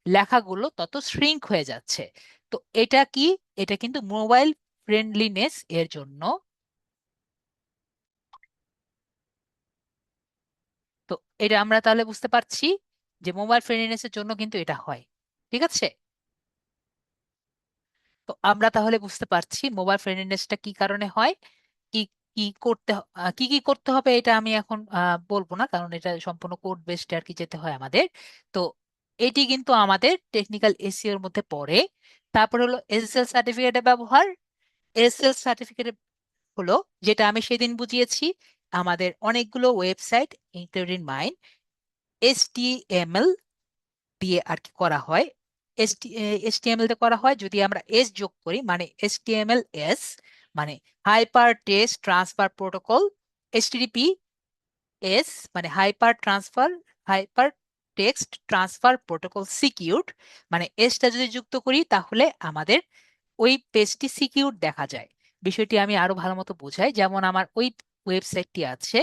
লেখাগুলো তত শ্রিঙ্ক হয়ে যাচ্ছে। তো এটা কি? এটা কিন্তু মোবাইল ফ্রেন্ডলিনেস এর জন্য। তো এটা আমরা তাহলে বুঝতে পারছি যে মোবাইল ফ্রেন্ডলিনেস এর জন্য কিন্তু এটা হয়। ঠিক আছে, তো আমরা তাহলে বুঝতে পারছি মোবাইল ফ্রেন্ডলিনেসটা কি কারণে হয়। কি কি কি করতে হবে এটা আমি এখন বলবো না, কারণ এটা সম্পূর্ণ কোড বেসড আর কি যেতে হয় আমাদের। তো এটি কিন্তু আমাদের টেকনিক্যাল এসইও এর মধ্যে পড়ে। তারপর হলো এসএসএল সার্টিফিকেটের ব্যবহার। এসএসএল সার্টিফিকেট হলো, যেটা আমি সেদিন বুঝিয়েছি, আমাদের অনেকগুলো ওয়েবসাইট ইনক্লুডিং মাইন HTML দিয়ে আর কি করা হয়। HTML তে করা হয়, যদি আমরা এস যোগ করি মানে HTML মানে hyper text transfer protocol, HTTP S মানে hyper text transfer protocol secure, মানে এসটা যদি যুক্ত করি তাহলে আমাদের ওই পেজটি সিকিউর দেখা যায়। বিষয়টি আমি আরো ভালো মতো বোঝাই, যেমন আমার ওই ওয়েবসাইটটি আছে,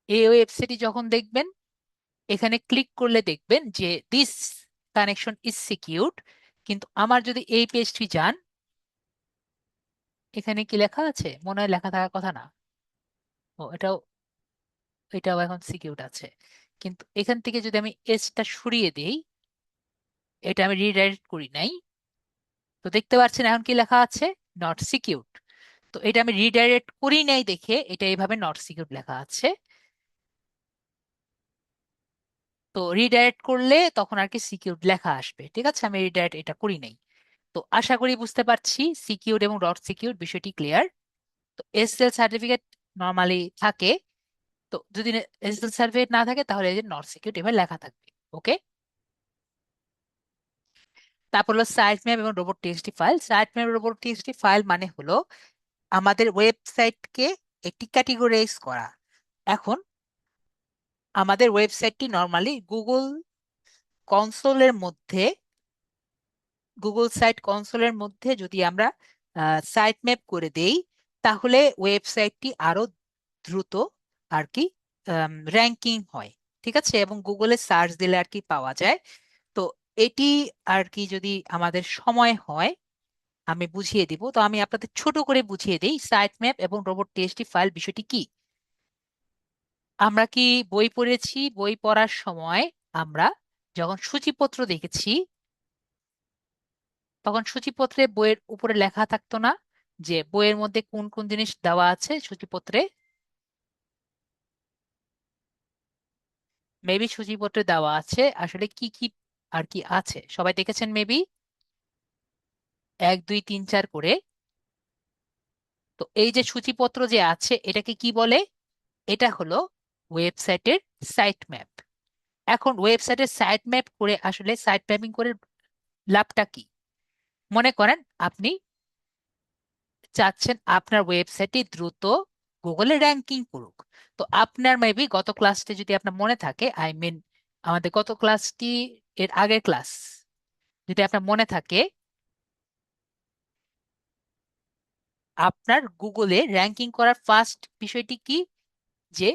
এই ওয়েবসাইটটি যখন দেখবেন, এখানে ক্লিক করলে দেখবেন যে দিস কানেকশন ইজ সিকিউরড। কিন্তু আমার যদি এই পেজটি যান, এখানে কি লেখা আছে? মনে হয় লেখা থাকার কথা না। ও, এটাও এখন সিকিউরড আছে। কিন্তু এখান থেকে যদি আমি এসটা সরিয়ে দেই, এটা আমি রিডাইরেক্ট করি নাই, তো দেখতে পাচ্ছেন এখন কি লেখা আছে? Not secured. তো এটা আমি রিডাইরেক্ট করি নাই দেখে এটা এইভাবে নট সিকিউরড লেখা আছে। তো রিডাইরেক্ট করলে তখন আর কি সিকিউরড লেখা আসবে। ঠিক আছে, আমি রিডাইরেক্ট এটা করি নাই। তো আশা করি বুঝতে পারছি সিকিউরড এবং নট সিকিউরড বিষয়টি ক্লিয়ার। তো এসএসএল সার্টিফিকেট নর্মালি থাকে, তো যদি এসএসএল সার্টিফিকেট না থাকে তাহলে এই যে নট সিকিউরড এভাবে লেখা থাকবে। ওকে। তারপর হলো সাইট ম্যাপ এবং robot TXT file. Site map robot TXT file মানে হলো আমাদের ওয়েবসাইটকে একটি ক্যাটেগরাইজ করা। এখন আমাদের ওয়েবসাইটটি নর্মালি মধ্যে গুগল সাইট কনসোলের মধ্যে যদি আমরা সাইট ম্যাপ করে দেই, তাহলে ওয়েবসাইটটি আরো দ্রুত আর কি র্যাঙ্কিং হয়। ঠিক আছে, এবং গুগলে সার্চ দিলে আর কি পাওয়া যায়। তো এটি আর কি যদি আমাদের সময় হয় আমি বুঝিয়ে দিব। তো আমি আপনাদের ছোট করে বুঝিয়ে দিই সাইট ম্যাপ এবং রোবট টিএক্সটি ফাইল বিষয়টি কি। আমরা কি বই পড়েছি? বই পড়ার সময় আমরা যখন সূচিপত্র দেখেছি, তখন সূচিপত্রে বইয়ের উপরে লেখা থাকতো না যে বইয়ের মধ্যে কোন কোন জিনিস দেওয়া আছে সূচিপত্রে? মেবি সূচিপত্রে দেওয়া আছে আসলে কি কি আর কি আছে, সবাই দেখেছেন মেবি, 1 2 3 4 করে। তো এই যে সূচিপত্র যে আছে এটাকে কি বলে? এটা হলো ওয়েবসাইটের সাইট ম্যাপ। এখন ওয়েবসাইটের সাইট ম্যাপ করে আসলে সাইট ম্যাপিং করে লাভটা কি? মনে করেন আপনি চাচ্ছেন আপনার ওয়েবসাইটটি দ্রুত গুগলে র্যাঙ্কিং করুক। তো আপনার মেবি গত ক্লাসটি যদি আপনার মনে থাকে, আই মিন আমাদের গত ক্লাসটি এর আগের ক্লাস যদি আপনার মনে থাকে, আপনার গুগলে র্যাঙ্কিং করার ফার্স্ট বিষয়টি কি? যে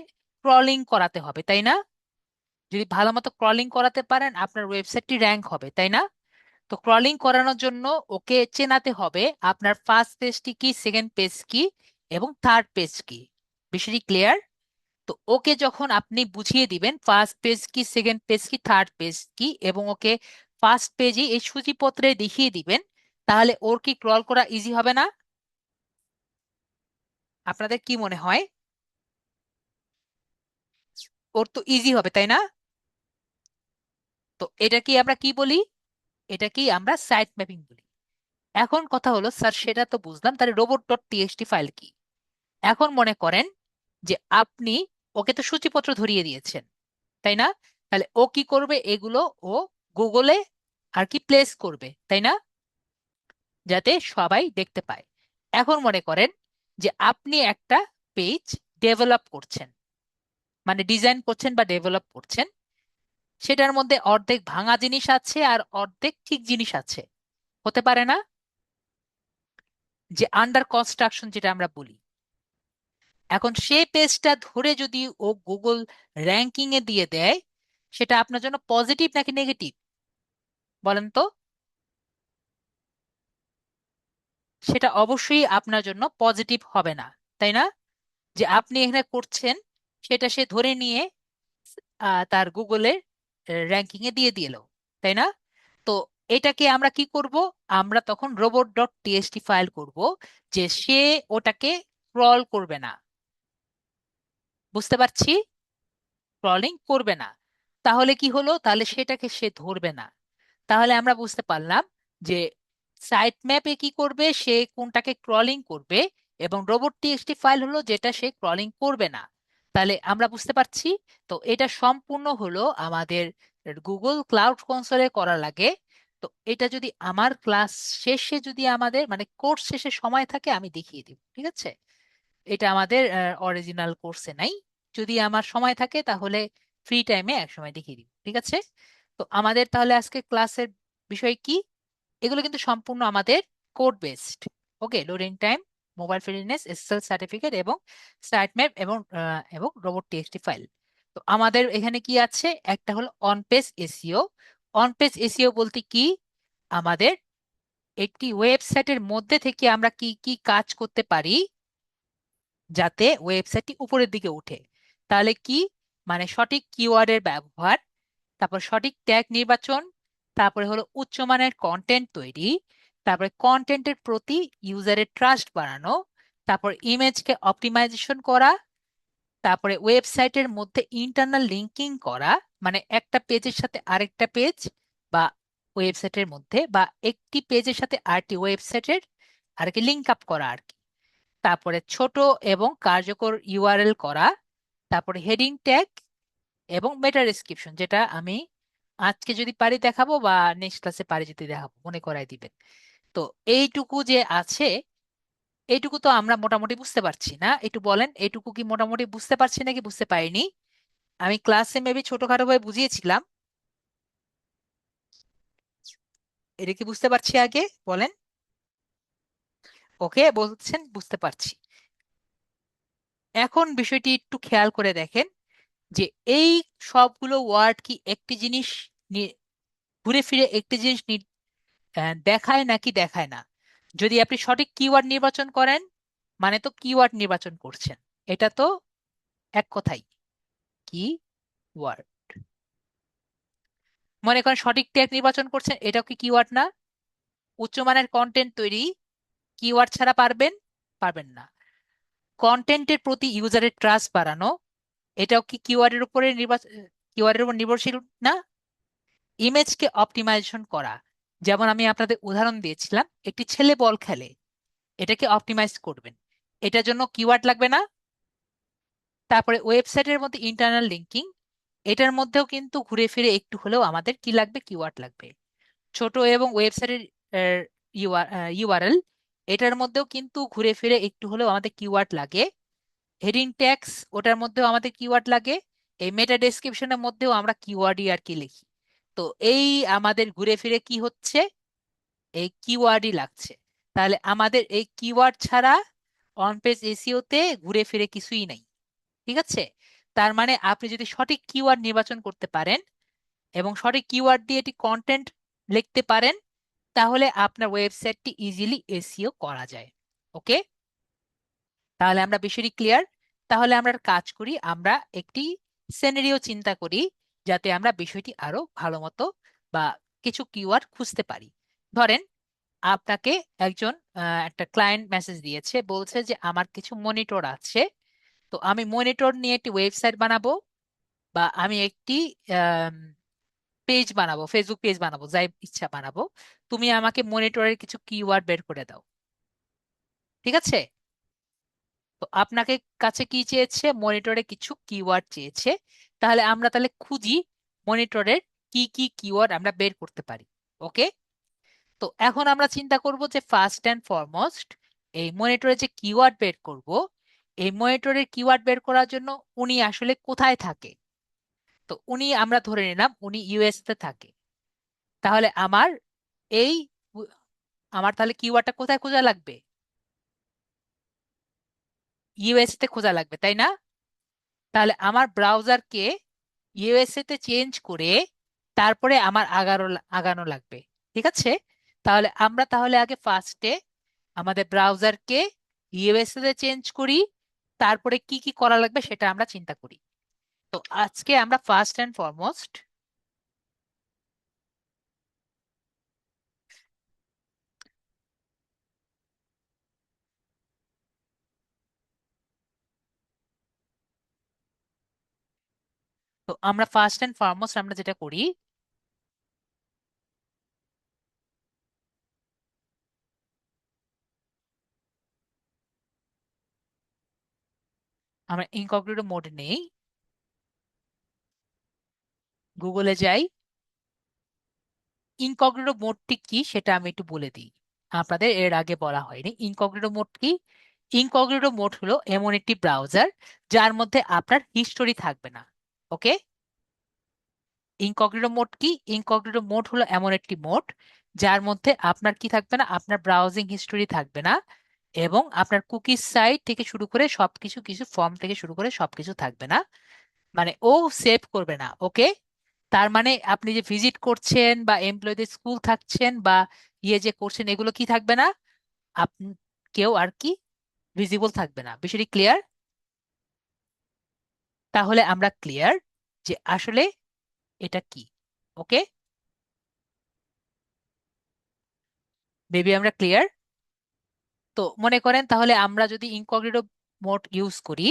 ক্রলিং করাতে হবে, তাই না? যদি ভালো মতো ক্রলিং করাতে পারেন আপনার ওয়েবসাইটটি র্যাঙ্ক হবে, তাই না? তো ক্রলিং করানোর জন্য ওকে চেনাতে হবে আপনার ফার্স্ট পেজটি কি, সেকেন্ড পেজ কি, এবং থার্ড পেজ কি। বিষয়টি ক্লিয়ার? তো ওকে যখন আপনি বুঝিয়ে দিবেন ফার্স্ট পেজ কি, সেকেন্ড পেজ কি, থার্ড পেজ কি, এবং ওকে ফার্স্ট পেজে এই সূচিপত্রে দেখিয়ে দিবেন, তাহলে ওর কি ক্রল করা ইজি হবে না? আপনাদের কি মনে হয়? ওর তো ইজি হবে, তাই না? তো এটা কি আমরা কি বলি? এটা কি আমরা সাইট ম্যাপিং বলি। এখন কথা হলো স্যার সেটা তো বুঝলাম, তাহলে রোবট ডট টিএক্সটি ফাইল কি? এখন মনে করেন যে আপনি ওকে তো সূচিপত্র ধরিয়ে দিয়েছেন, তাই না? তাহলে ও কি করবে? এগুলো ও গুগলে আর কি প্লেস করবে, তাই না? যাতে সবাই দেখতে পায়। এখন মনে করেন যে আপনি একটা পেজ ডেভেলপ করছেন, মানে ডিজাইন করছেন বা ডেভেলপ করছেন, সেটার মধ্যে অর্ধেক ভাঙা জিনিস আছে আর অর্ধেক ঠিক জিনিস আছে, হতে পারে না? যে আন্ডার কনস্ট্রাকশন যেটা আমরা বলি। এখন সেই পেজটা ধরে যদি ও গুগল র্যাঙ্কিং এ দিয়ে দেয়, সেটা আপনার জন্য পজিটিভ নাকি নেগেটিভ বলেন তো? সেটা অবশ্যই আপনার জন্য পজিটিভ হবে না, তাই না? যে আপনি এখানে করছেন সেটা সে ধরে নিয়ে তার গুগলে র্যাঙ্কিং এ দিয়ে দিল, তাই না? তো এটাকে আমরা কি করব? আমরা তখন রোবট ডট টিএক্সটি ফাইল করব, যে সে ওটাকে ক্রল করবে না। বুঝতে পারছি? স্ক্রলিং করবে না। তাহলে কি হলো, তাহলে সেটাকে সে ধরবে না। তাহলে আমরা বুঝতে পারলাম যে সাইট ম্যাপে কি করবে, সে কোনটাকে ক্রলিং করবে, এবং রোবট টিএক্সটি ফাইল হলো যেটা সে ক্রলিং করবে না। তাহলে আমরা বুঝতে পারছি। তো এটা সম্পূর্ণ হলো আমাদের গুগল ক্লাউড কনসোলে করা লাগে। তো এটা যদি আমার ক্লাস শেষে, যদি আমাদের মানে কোর্স শেষে সময় থাকে, আমি দেখিয়ে দিব, ঠিক আছে? এটা আমাদের অরিজিনাল কোর্সে নাই। যদি আমার সময় থাকে তাহলে ফ্রি টাইমে এক সময় দেখিয়ে দিব, ঠিক আছে? তো আমাদের তাহলে আজকে ক্লাসের বিষয় কি? এগুলো কিন্তু সম্পূর্ণ আমাদের code based. Okay, loading time, mobile friendliness, SSL certificate, এবং সাইট ম্যাপ, এবং রোবট টিএক্সটি ফাইল। তো আমাদের এখানে কি আছে, একটা হলো on page SEO. On page SEO বলতে কি, আমাদের একটি ওয়েবসাইটের মধ্যে থেকে আমরা কি কি কাজ করতে পারি যাতে ওয়েবসাইটটি উপরের দিকে উঠে। তাহলে কি, মানে সঠিক কিওয়ার্ডের ব্যবহার, তারপর সঠিক ট্যাগ নির্বাচন, তারপরে হলো উচ্চমানের কন্টেন্ট তৈরি, তারপরে কন্টেন্টের প্রতি ইউজারের ট্রাস্ট বাড়ানো, তারপর ইমেজকে অপটিমাইজেশন করা, তারপরে ওয়েবসাইটের মধ্যে ইন্টারনাল লিঙ্কিং করা, মানে একটা পেজের সাথে আরেকটা পেজ, বা ওয়েবসাইটের মধ্যে বা একটি পেজের সাথে আরেকটি ওয়েবসাইটের আর কি লিঙ্ক আপ করা আর কি। তারপরে ছোট এবং কার্যকর ইউআরএল করা, তারপরে হেডিং ট্যাগ এবং মেটা ডেসক্রিপশন, যেটা আমি আজকে যদি পারি দেখাবো, বা নেক্সট ক্লাসে পারি যদি দেখাবো, মনে করাই দিবেন। তো এইটুকু যে আছে, এইটুকু তো আমরা মোটামুটি বুঝতে পারছি না? একটু বলেন, এইটুকু কি মোটামুটি বুঝতে পারছি নাকি বুঝতে পারিনি? আমি ক্লাসে মেবি ছোটখাটো ভাবে বুঝিয়েছিলাম। এটা কি বুঝতে পারছি আগে বলেন? ওকে বলছেন, বুঝতে পারছি। এখন বিষয়টি একটু খেয়াল করে দেখেন যে এই সবগুলো ওয়ার্ড কি একটি জিনিস ঘুরে ফিরে একটি জিনিস দেখায় নাকি দেখায় না? যদি আপনি সঠিক কিওয়ার্ড নির্বাচন করেন, মানে তো কিওয়ার্ড নির্বাচন করছেন, এটা তো এক কথাই কি ওয়ার্ড। মনে করেন সঠিক ট্যাগ নির্বাচন করছেন, এটাও কি কিওয়ার্ড না? উচ্চমানের কন্টেন্ট তৈরি কিওয়ার্ড ছাড়া পারবেন? পারবেন না। কন্টেন্টের প্রতি ইউজারের ট্রাস্ট বাড়ানো, এটাও কি কিওয়ার্ডের উপরে কিওয়ার্ডের উপর নির্ভরশীল না? ইমেজকে অপটিমাইজেশন করা, যেমন আমি আপনাদের উদাহরণ দিয়েছিলাম, একটি ছেলে বল খেলে, এটাকে অপটিমাইজ করবেন, এটার জন্য কিওয়ার্ড লাগবে না? তারপরে ওয়েবসাইটের মধ্যে ইন্টারনাল লিঙ্কিং, এটার মধ্যেও কিন্তু ঘুরে ফিরে একটু হলেও আমাদের কি লাগবে, কিওয়ার্ড লাগবে। ছোট এবং ওয়েবসাইটের ইউআরএল, এটার মধ্যেও কিন্তু ঘুরে ফিরে একটু হলেও আমাদের কিওয়ার্ড লাগে। হেডিং ট্যাগস, ওটার মধ্যেও আমাদের কিওয়ার্ড লাগে। এই মেটা ডেসক্রিপশনের মধ্যেও আমরা কিওয়ার্ডই আর কি লিখি। তো এই আমাদের ঘুরে ফিরে কি হচ্ছে, এই কিওয়ার্ডই লাগছে। তাহলে আমাদের এই কিওয়ার্ড ছাড়া অন পেজ এসইওতে ঘুরে ফিরে কিছুই নাই, ঠিক আছে? তার মানে আপনি যদি সঠিক কিওয়ার্ড নির্বাচন করতে পারেন এবং সঠিক কিওয়ার্ড দিয়ে এটি কন্টেন্ট লিখতে পারেন, তাহলে আপনার ওয়েবসাইটটি ইজিলি এসইও করা যায়। ওকে, তাহলে আমরা বিষয়টি ক্লিয়ার। তাহলে আমরা একটা কাজ করি, আমরা একটি সিনারিও চিন্তা করি যাতে আমরা বিষয়টি আরো ভালো মতো বা কিছু কিওয়ার্ড খুঁজতে পারি। ধরেন আপনাকে একজন একটা ক্লায়েন্ট মেসেজ দিয়েছে, বলছে যে আমার কিছু মনিটর আছে, তো আমি মনিটর নিয়ে একটি ওয়েবসাইট বানাবো, বা আমি একটি পেজ বানাবো, ফেসবুক পেজ বানাবো, যাই ইচ্ছা বানাবো। তুমি আমাকে মনিটরের কিছু কিওয়ার্ড বের করে দাও, ঠিক আছে? তো আপনাকে কাছে কি চেয়েছে, মনিটরে কিছু কিওয়ার্ড চেয়েছে। তাহলে খুঁজি মনিটরের কি কি কিওয়ার্ড আমরা বের করতে পারি। ওকে, তো এখন আমরা চিন্তা করব যে ফার্স্ট অ্যান্ড ফরমোস্ট এই মনিটরে যে কিওয়ার্ড বের করব, এই মনিটরের কিওয়ার্ড বের করার জন্য উনি আসলে কোথায় থাকে। তো উনি, আমরা ধরে নিলাম উনি ইউএস তে থাকে। তাহলে এই উ- আমার তাহলে কিওয়ার্ডটা কোথায় খোঁজা লাগবে? ইউএস তে খোঁজা লাগবে, তাই না? তাহলে আমার ব্রাউজারকে ইউএসএ তে চেঞ্জ করে তারপরে আমার আগানো লাগবে, ঠিক আছে? তাহলে আগে ফার্স্টে আমাদের ব্রাউজারকে ইউএসএ তে চেঞ্জ করি, তারপরে কি কি করা লাগবে সেটা আমরা চিন্তা করি। তো আজকে আমরা ফার্স্ট অ্যান্ড ফরমোস্ট তো আমরা ফার্স্ট এন্ড ফরমোস্ট আমরা যেটা করি, আমরা ইনকগনিটো মোড নেই, গুগলে যাই। ইনকগনিটো মোডটি কি সেটা আমি একটু বলে দিই, আপনাদের এর আগে বলা হয়নি। ইনকগনিটো মোড কি? ইনকগনিটো মোড হলো এমন একটি ব্রাউজার যার মধ্যে আপনার হিস্টোরি থাকবে না। ওকে, ইনকগনিটো মোড কি? ইনকগনিটো মোড হলো এমন একটি মোড যার মধ্যে আপনার কি থাকবে না, আপনার ব্রাউজিং হিস্টোরি থাকবে না, এবং আপনার কুকিজ সাইট থেকে শুরু করে সবকিছু, কিছু ফর্ম থেকে শুরু করে সবকিছু থাকবে না। মানে ও সেভ করবে না। ওকে, তার মানে আপনি যে ভিজিট করছেন বা এমপ্লয়ীদের স্কুল থাকছেন বা ইয়ে যে করছেন, এগুলো কি থাকবে না, আপনি কেউ আর কি ভিজিবল থাকবে না। বিষয়টি ক্লিয়ার? তাহলে আমরা ক্লিয়ার যে আসলে এটা কি। ওকে, বেবি আমরা ক্লিয়ার? তো মনে করেন তাহলে আমরা যদি ইনকগনিটো মোড ইউজ করি,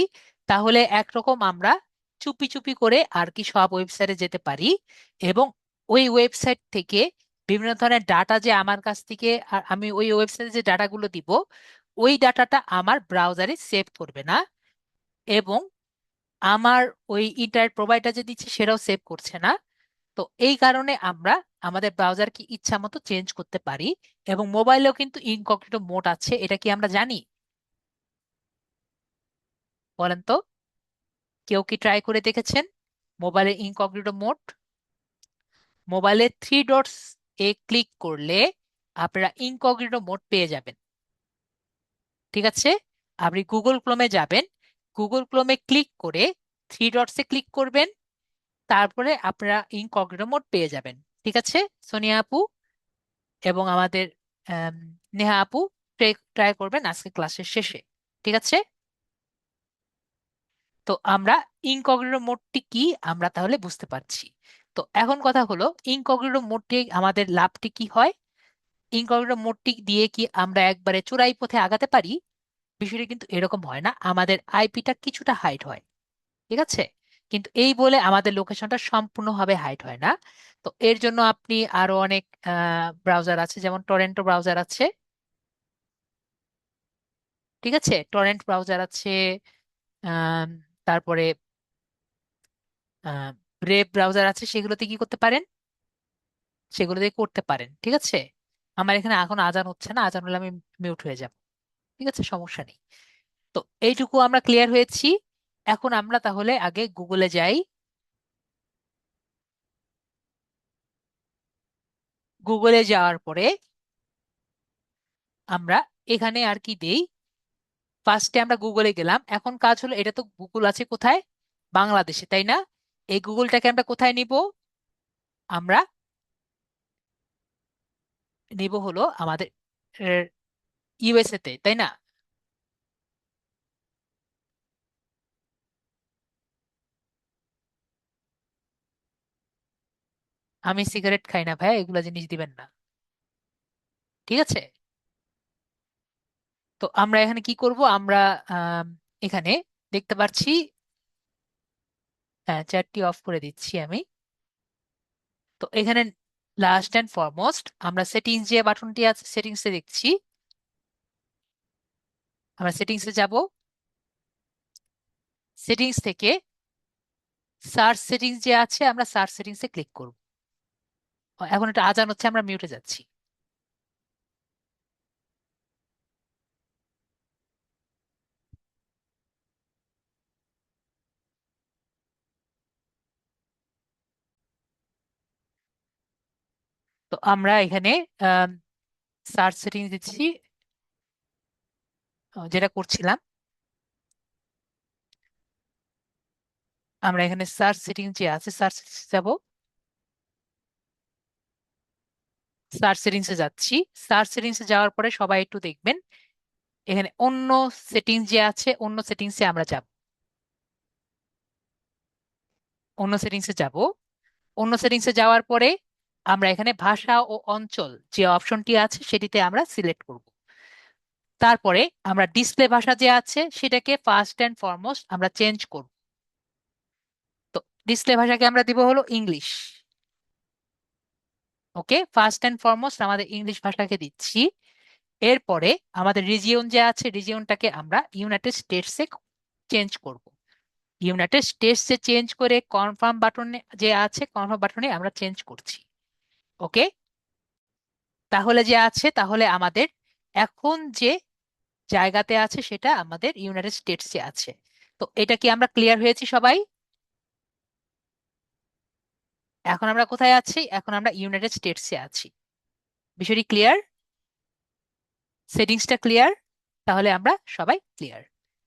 তাহলে একরকম আমরা চুপি চুপি করে আর কি সব ওয়েবসাইটে যেতে পারি, এবং ওই ওয়েবসাইট থেকে বিভিন্ন ধরনের ডাটা যে আমার কাছ থেকে, আর আমি ওই ওয়েবসাইটে যে ডাটাগুলো দিব, ওই ডাটাটা আমার ব্রাউজারে সেভ করবে না, এবং আমার ওই ইন্টারনেট প্রোভাইডার যে দিচ্ছে সেটাও সেভ করছে না। তো এই কারণে আমরা আমাদের ব্রাউজারকে ইচ্ছা মতো চেঞ্জ করতে পারি, এবং মোবাইলেও কিন্তু ইনকগনিটো মোড আছে, এটা কি আমরা জানি? বলেন তো, কেউ কি ট্রাই করে দেখেছেন মোবাইলের ইনকগনিটো মোড? মোবাইলে থ্রি ডটস এ ক্লিক করলে আপনারা ইনকগনিটো মোড পেয়ে যাবেন। ঠিক আছে, আপনি গুগল ক্রোমে যাবেন, গুগল ক্রোমে ক্লিক করে থ্রি ডটসে ক্লিক করবেন, তারপরে আপনারা ইনকগনিটো মোড পেয়ে যাবেন। ঠিক আছে সোনিয়া আপু এবং আমাদের আম, নেহা আপু, ট্রাই করবেন আজকে ক্লাসের শেষে। ঠিক আছে, তো আমরা ইনকগনিটো মোডটি কি আমরা তাহলে বুঝতে পারছি। তো এখন কথা হলো, ইনকগনিটো মোডটি আমাদের লাভটি কি হয়? ইনকগনিটো মোডটি দিয়ে কি আমরা একবারে চোরাই পথে আগাতে পারি? বিষয়টা কিন্তু এরকম হয় না, আমাদের আইপিটা কিছুটা হাইড হয়। ঠিক আছে, কিন্তু এই বলে আমাদের লোকেশনটা সম্পূর্ণভাবে হাইড হয় না। তো এর জন্য আপনি আরো অনেক ব্রাউজার আছে, যেমন টরেন্টো ব্রাউজার আছে। ঠিক আছে, টরেন্ট ব্রাউজার আছে, আম, তারপরে ব্রেভ ব্রাউজার আছে, সেগুলোতে কি করতে পারেন, সেগুলো দিয়ে করতে পারেন। ঠিক আছে, আমার এখানে এখন আজান হচ্ছে না, আজান হলে আমি মিউট হয়ে যাব। ঠিক আছে, সমস্যা নেই। তো এইটুকু আমরা ক্লিয়ার হয়েছি। এখন আমরা তাহলে আগে গুগলে যাই। গুগলে যাওয়ার পরে আমরা এখানে আর কি দেই, ফার্স্টে আমরা গুগলে গেলাম। এখন কাজ হলো, এটা তো গুগল আছে কোথায়, বাংলাদেশে, তাই না? এই গুগলটাকে আমরা কোথায় নিব? আমরা নিব হলো আমাদের ইউএসএ তে, তাই না? আমি সিগারেট খাই না ভাই, এগুলা জিনিস দিবেন না। ঠিক আছে, তো আমরা এখানে কি করব, আমরা আম, এখানে দেখতে পাচ্ছি, হ্যাঁ চ্যাটটি অফ করে দিচ্ছি আমি। তো এখানে লাস্ট অ্যান্ড ফরমোস্ট আমরা সেটিংস যে বাটনটি আছে, সেটিংসে দেখছি, আমরা সেটিংসে যাব। সেটিংস থেকে সার্চ সেটিংস যে আছে, আমরা সার্চ সেটিংসে ক্লিক করব। এখন এটা আজান হচ্ছে, আমরা মিউটে যাচ্ছি। তো আমরা এখানে সার্চ সেটিংস দিচ্ছি, যেটা করছিলাম। আমরা এখানে সার্চ সেটিংস যে আছে, সার্চ যাব, সার্চ সেটিংসে যাচ্ছি। সার্চ সেটিংসে যাওয়ার পরে সবাই একটু দেখবেন, এখানে অন্য সেটিংস যে আছে, অন্য সেটিংসে আমরা যাব, অন্য সেটিংসে যাব। অন্য সেটিংসে যাওয়ার পরে আমরা এখানে ভাষা ও অঞ্চল যে অপশনটি আছে সেটিতে আমরা সিলেক্ট করব। তারপরে আমরা ডিসপ্লে ভাষা যে আছে সেটাকে ফার্স্ট অ্যান্ড ফরমোস্ট আমরা চেঞ্জ করব। তো ডিসপ্লে ভাষাকে আমরা দিব হলো English. Okay, first and foremost আমাদের ইংলিশ ভাষাকে দিচ্ছি। এরপরে আমাদের রিজিয়ন যে আছে, রিজিয়নটাকে আমরা ইউনাইটেড স্টেটসে চেঞ্জ করব। ইউনাইটেড স্টেটসে চেঞ্জ করে কনফার্ম বাটনে যে আছে, কনফার্ম বাটনে আমরা চেঞ্জ করছি। ওকে, তাহলে যে আছে, তাহলে আমাদের এখন যে জায়গাতে আছে সেটা আমাদের ইউনাইটেড স্টেটসে আছে। তো এটা কি আমরা ক্লিয়ার হয়েছি সবাই? এখন আমরা কোথায় আছি? এখন আমরা ইউনাইটেড স্টেটসে আছি। বিষয়টি ক্লিয়ার? সেটিংসটা ক্লিয়ার? তাহলে আমরা সবাই ক্লিয়ার।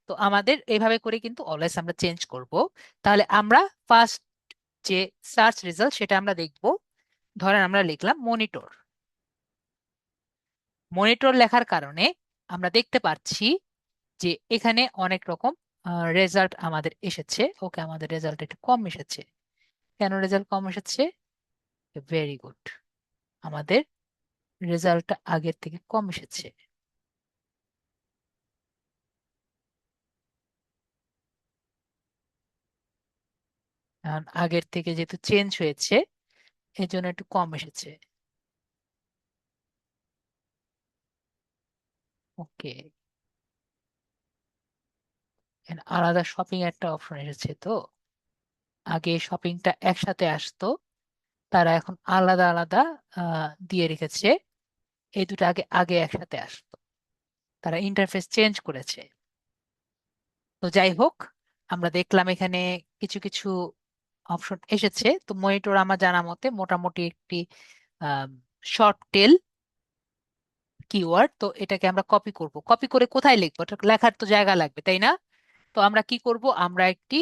তো আমাদের এইভাবে করে কিন্তু অলওয়েজ আমরা চেঞ্জ করব। তাহলে আমরা ফার্স্ট যে সার্চ রেজাল্ট সেটা আমরা দেখব। ধরেন আমরা লিখলাম মনিটর। মনিটর লেখার কারণে আমরা দেখতে পাচ্ছি যে এখানে অনেক রকম রেজাল্ট আমাদের এসেছে। ওকে, আমাদের রেজাল্ট একটু কম এসেছে। কেন রেজাল্ট কম এসেছে? ভেরি গুড, আমাদের রেজাল্টটা আগের থেকে কম এসেছে। কারণ আগের থেকে যেহেতু চেঞ্জ হয়েছে এই জন্য একটু কম এসেছে। ওকে, আলাদা শপিং একটা অপশন এসেছে। তো আগে শপিংটা একসাথে আসতো, তারা এখন আলাদা আলাদা দিয়ে রেখেছে। এই দুটো আগে আগে একসাথে আসতো, তারা ইন্টারফেস চেঞ্জ করেছে। তো যাই হোক, আমরা দেখলাম এখানে কিছু কিছু অপশন এসেছে। তো মনিটর আমার জানা মতে মোটামুটি একটি শর্ট টেল কিওয়ার্ড। তো এটাকে আমরা কপি করব। কপি করে কোথায় লিখবো? এটা লেখার তো জায়গা লাগবে, তাই না? তো আমরা কি করব? আমরা একটি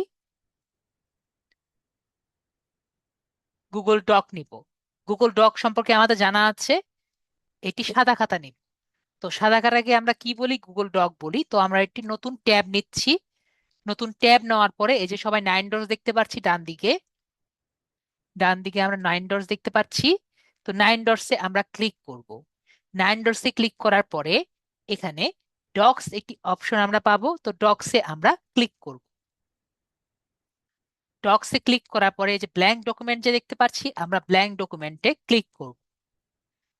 গুগল ডক নিব। গুগল ডক সম্পর্কে আমাদের জানা আছে, এটি সাদা খাতা নিব। তো সাদা খাতাকে আমরা কি বলি? গুগল ডক বলি। তো আমরা একটি নতুন ট্যাব নিচ্ছি। নতুন ট্যাব নেওয়ার পরে এই যে সবাই 9 ডটস দেখতে পাচ্ছি ডান দিকে, ডান দিকে আমরা 9 ডটস দেখতে পাচ্ছি। তো 9 ডটসে আমরা ক্লিক করব। 9 ডটসে ক্লিক করার পরে এখানে ডক্স একটি অপশন আমরা পাবো। তো ডক্সে আমরা ক্লিক করব। ডক্সে ক্লিক করার পরে এই যে ব্ল্যাঙ্ক ডকুমেন্ট যে দেখতে পাচ্ছি, আমরা ব্ল্যাঙ্ক ডকুমেন্টে ক্লিক করব।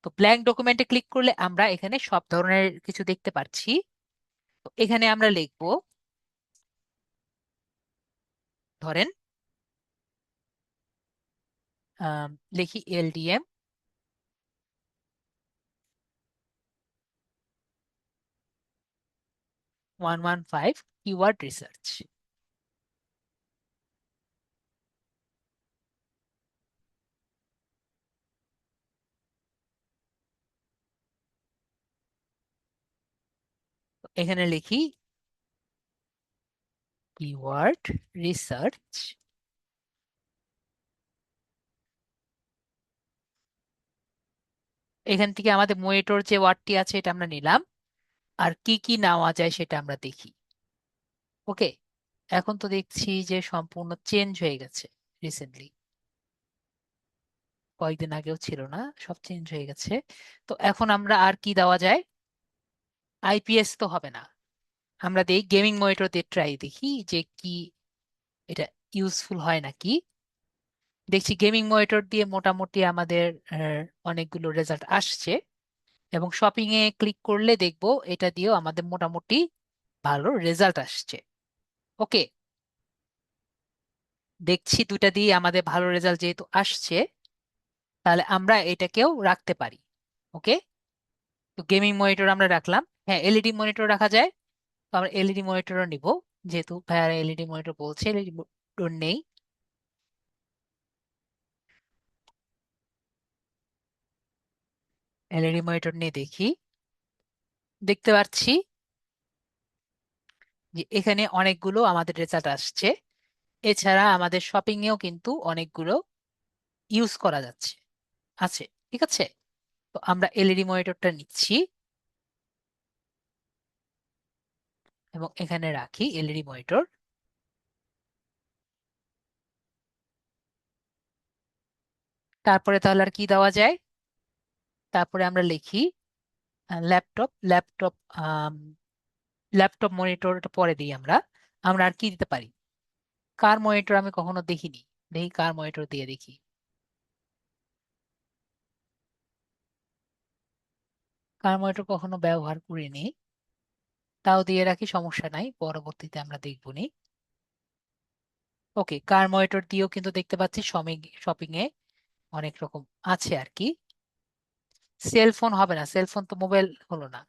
তো ব্ল্যাঙ্ক ডকুমেন্টে ক্লিক করলে আমরা এখানে সব ধরনের কিছু দেখতে পাচ্ছি। তো এখানে আমরা লিখব, ধরেন লিখি এলডিএম 115 কিওয়ার্ড রিসার্চ। এখানে লিখি কিওয়ার্ড রিসার্চ। এখান থেকে আমাদের মনিটর যে ওয়ার্ডটি আছে এটা আমরা নিলাম। আর কি কি নেওয়া যায় সেটা আমরা দেখি। ওকে, এখন তো দেখছি যে সম্পূর্ণ চেঞ্জ হয়ে গেছে রিসেন্টলি, কয়েকদিন আগেও ছিল না, সব চেঞ্জ হয়ে গেছে। তো এখন আমরা আর কি দেওয়া যায়? আইপিএস তো হবে না, আমরা দেই গেমিং মনিটর দিয়ে ট্রাই দেখি যে কি এটা ইউজফুল হয় নাকি। দেখছি গেমিং মনিটর দিয়ে মোটামুটি আমাদের অনেকগুলো রেজাল্ট আসছে। এবং শপিং এ ক্লিক করলে দেখবো এটা দিয়েও আমাদের মোটামুটি ভালো রেজাল্ট আসছে। ওকে, দেখছি দুটা দিয়ে আমাদের ভালো রেজাল্ট যেহেতু আসছে, তাহলে আমরা এটাকেও রাখতে পারি। ওকে, তো গেমিং মনিটর আমরা রাখলাম। হ্যাঁ, এলইডি মনিটর রাখা যায়। তো আমরা এলইডি মনিটরও নিব, যেহেতু ভাইয়ারা এলইডি মনিটর বলছে, এলইডি মনিটর নেই। এলইডি মনিটর নিয়ে দেখি, দেখতে পাচ্ছি যে এখানে অনেকগুলো আমাদের রেজাল্ট আসছে। এছাড়া আমাদের শপিং এও কিন্তু অনেকগুলো ইউজ করা যাচ্ছে, আছে। ঠিক আছে, তো আমরা এলইডি মনিটরটা নিচ্ছি এবং এখানে রাখি এলইডি মনিটর। তারপরে তাহলে আর কি দেওয়া যায়? তারপরে আমরা লিখি ল্যাপটপ। ল্যাপটপ ল্যাপটপ মনিটরটা পরে দিই আমরা। আমরা আর কি দিতে পারি? কার মনিটর আমি কখনো দেখিনি। দেখি কার মনিটর দিয়ে দেখি। কার মনিটর কখনো ব্যবহার করিনি, তাও দিয়ে রাখি, সমস্যা নাই, পরবর্তীতে আমরা দেখবনি। ওকে, কার মনিটর দিয়েও কিন্তু দেখতে পাচ্ছি শপিং শপিং এ অনেক রকম আছে আর কি। সেলফোন হবে না, সেলফোন তো মোবাইল হলো না।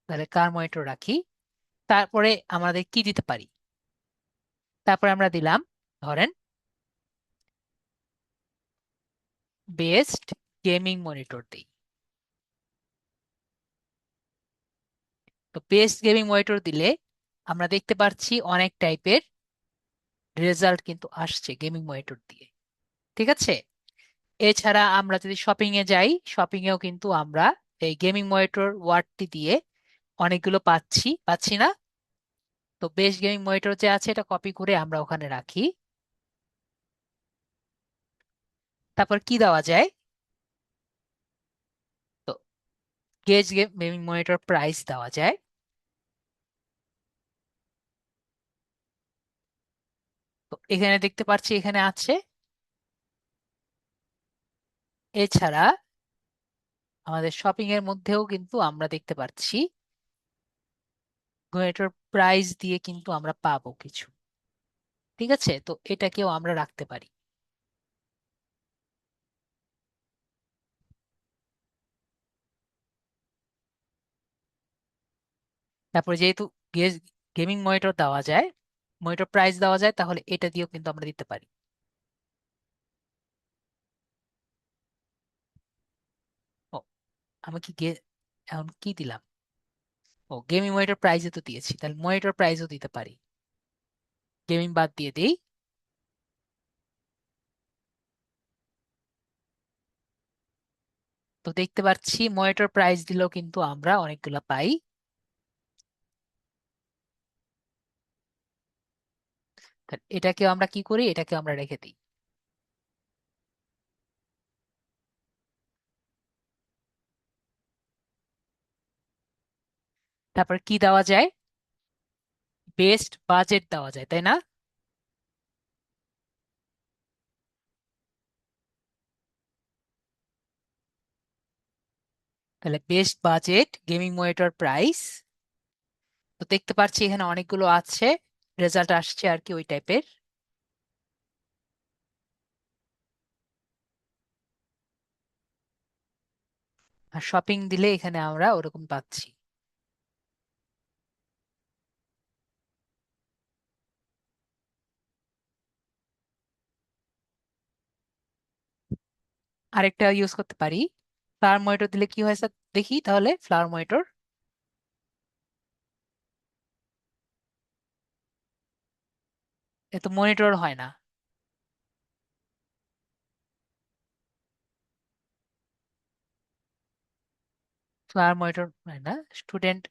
তাহলে কার মনিটর রাখি। তারপরে আমাদের কি দিতে পারি? তারপরে আমরা দিলাম, ধরেন, বেস্ট গেমিং মনিটর দিই। তো বেস্ট গেমিং মনিটর দিলে আমরা দেখতে পাচ্ছি অনেক টাইপের রেজাল্ট কিন্তু আসছে গেমিং মনিটর দিয়ে। ঠিক আছে। এছাড়া আমরা যদি শপিং এ যাই, শপিং এও কিন্তু আমরা এই গেমিং মনিটর ওয়ার্ডটি দিয়ে অনেকগুলো পাচ্ছি, পাচ্ছি না? তো বেস্ট গেমিং মনিটর যে আছে এটা কপি করে আমরা ওখানে রাখি। তারপর কি দেওয়া যায়? তো গেজ গেমিং মনিটর প্রাইস দেওয়া যায়। তো এখানে দেখতে পাচ্ছি এখানে আছে। এছাড়া আমাদের শপিং এর মধ্যেও কিন্তু আমরা দেখতে পাচ্ছি মনিটর প্রাইস দিয়ে কিন্তু আমরা পাবো কিছু। ঠিক আছে, তো এটাকেও আমরা রাখতে পারি। তারপরে যেহেতু গেমিং মনিটর দেওয়া যায়, মনিটর প্রাইস দেওয়া যায়, তাহলে এটা দিয়েও কিন্তু আমরা দিতে পারি। ও, আমি কি এখন কি দিলাম? ও, গেমিং মনিটর প্রাইসে তো দিয়েছি, তাহলে মনিটর প্রাইসও দিতে পারি। গেমিং বাদ দিয়ে দিই। তো দেখতে পাচ্ছি মনিটর প্রাইস দিলেও কিন্তু আমরা অনেকগুলো পাই। তাহলে এটাকেও আমরা কি করি, এটাকে আমরা রেখে দিই। তারপর কি দেওয়া যায়? বেস্ট বাজেট দেওয়া যায়, তাই না? তাহলে best budget gaming monitor price. তো দেখতে পাচ্ছি এখানে অনেকগুলো আছে, রেজাল্ট আসছে আর কি ওই টাইপের। আর শপিং দিলে এখানে আমরা ওরকম পাচ্ছি। আরেকটা ইউজ করতে পারি, ফ্লাওয়ার মনিটর দিলে কি হয় স্যার? দেখি তাহলে ফ্লাওয়ার মনিটর। এ তো মনিটর হয় না। ফ্লাওয়ার মনিটর হয় না, স্টুডেন্ট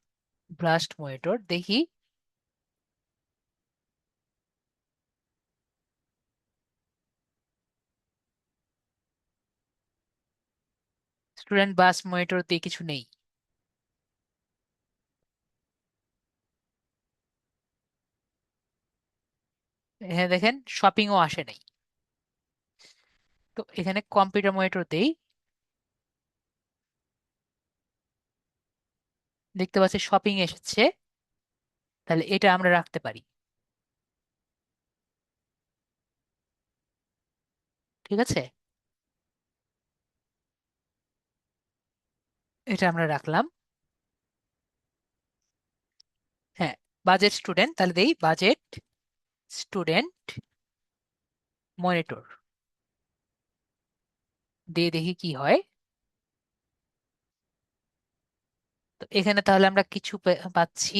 ব্রাস্ট মনিটর দেখি। স্টুডেন্ট বাস মনিটর দিয়ে কিছু নেই। এখানে দেখেন শপিংও আসে নাই। তো এখানে কম্পিউটার মনিটর দেই, দেখতে পাচ্ছি শপিং এসেছে। তাহলে এটা আমরা রাখতে পারি। ঠিক আছে, এটা আমরা রাখলাম। হ্যাঁ, বাজেট স্টুডেন্ট, তাহলে দেই বাজেট স্টুডেন্ট মনিটর দিয়ে দেখি কি হয়। তো এখানে তাহলে আমরা কিছু পাচ্ছি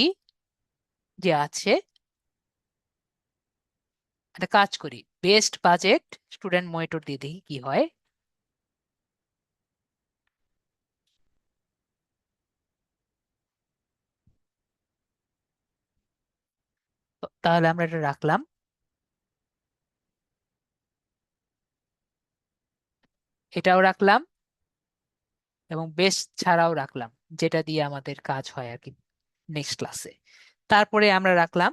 যে আছে। একটা কাজ করি, বেস্ট বাজেট স্টুডেন্ট মনিটর দিয়ে দেখি কি হয়। তো তাহলে আমরা এটা রাখলাম, এটাও রাখলাম, এবং বেস্ট ছাড়াও রাখলাম, যেটা দিয়ে আমাদের কাজ হয় আর কি নেক্সট ক্লাসে। তারপরে আমরা রাখলাম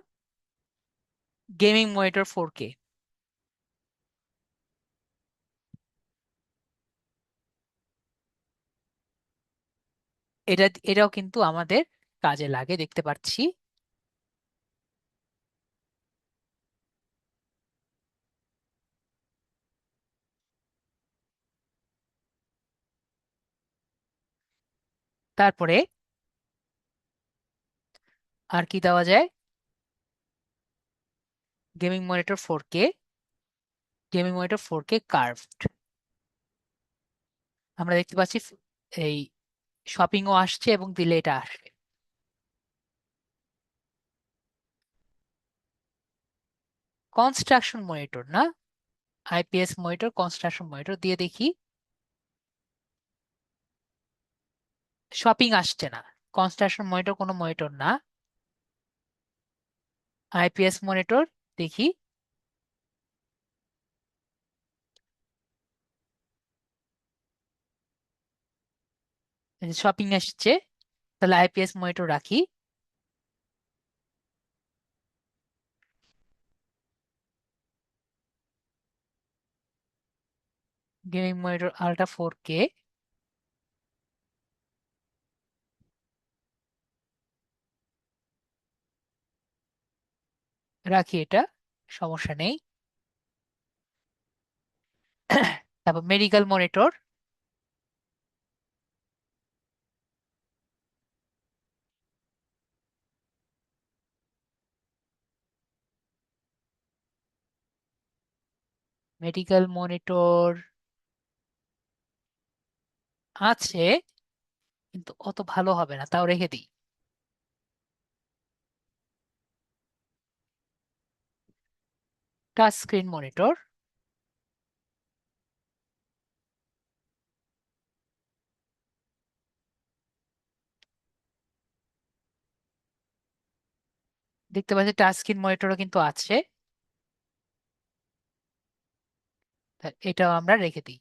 গেমিং মনিটর 4K। এটাও কিন্তু আমাদের কাজে লাগে দেখতে পাচ্ছি। তারপরে আর কি দেওয়া যায়? Gaming monitor 4K, gaming monitor 4K curved. আমরা দেখতে পাচ্ছি এই শপিংও আসছে এবং দিলে এটা আসবে। কনস্ট্রাকশন মনিটর না, আইপিএস মনিটর, কনস্ট্রাকশন মনিটর দিয়ে দেখি। শপিং আসছে না, কনস্ট্রাকশন মনিটর কোনো মনিটর না। আইপিএস মনিটর দেখি। শপিং আসছে, তাহলে আইপিএস মনিটর রাখি। গেমিং মনিটর আলট্রা 4K রাখি, এটা সমস্যা নেই। তারপর মেডিকেল মনিটর। মেডিকেল মনিটর আছে, কিন্তু অত ভালো হবে না, তাও রেখে দিই। Touch screen monitor. দেখতে পাচ্ছি টাচ স্ক্রিন মনিটরও কিন্তু আছে, তা এটাও আমরা রেখে দিই।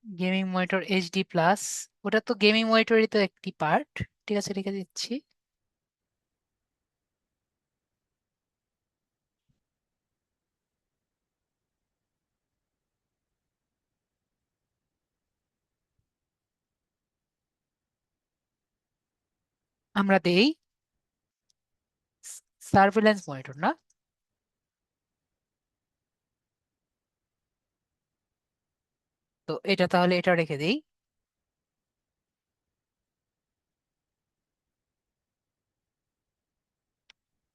গেমিং মনিটর এইচডি প্লাস, ওটা তো গেমিং মনিটরেরই তো একটি পার্ট। ঠিক আছে, রেখে দিচ্ছি। আমরা দেই সার্ভেলেন্স মনিটর না, তো এটা তাহলে এটা রেখে দিই।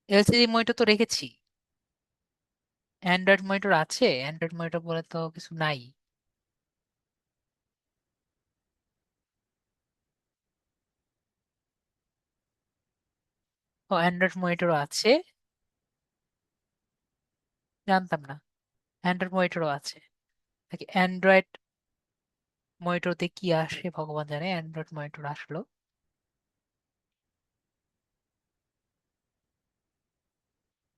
এলসিডি মনিটর তো রেখেছি। অ্যান্ড্রয়েড মনিটর আছে, অ্যান্ড্রয়েড মনিটর বলে তো কিছু নাই। ও অ্যান্ড্রয়েড মনিটরও আছে, জানতাম না। অ্যান্ড্রয়েড মনিটরও আছে। দেখি অ্যান্ড্রয়েড মনিটরতে কি আসে ভগবান জানে, অ্যান্ড্রয়েড মনিটর আসলো।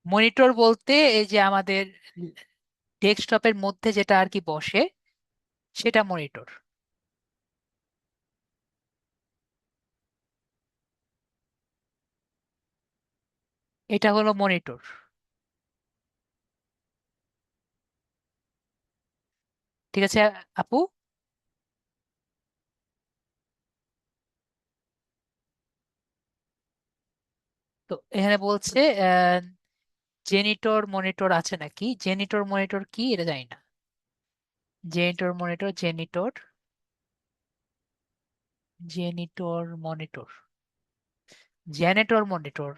মনিটর বলতে এই যে আমাদের ডেস্কটপের মধ্যে যেটা আর কি বসে, সেটা মনিটর। এটা হলো মনিটর। ঠিক আছে আপু। তো এখানে বলছে জেনিটর মনিটর আছে নাকি, জেনিটর মনিটর কি এটা জানি না। জেনিটর মনিটর, জেনিটর, জেনিটর মনিটর, জেনেটর মনিটর,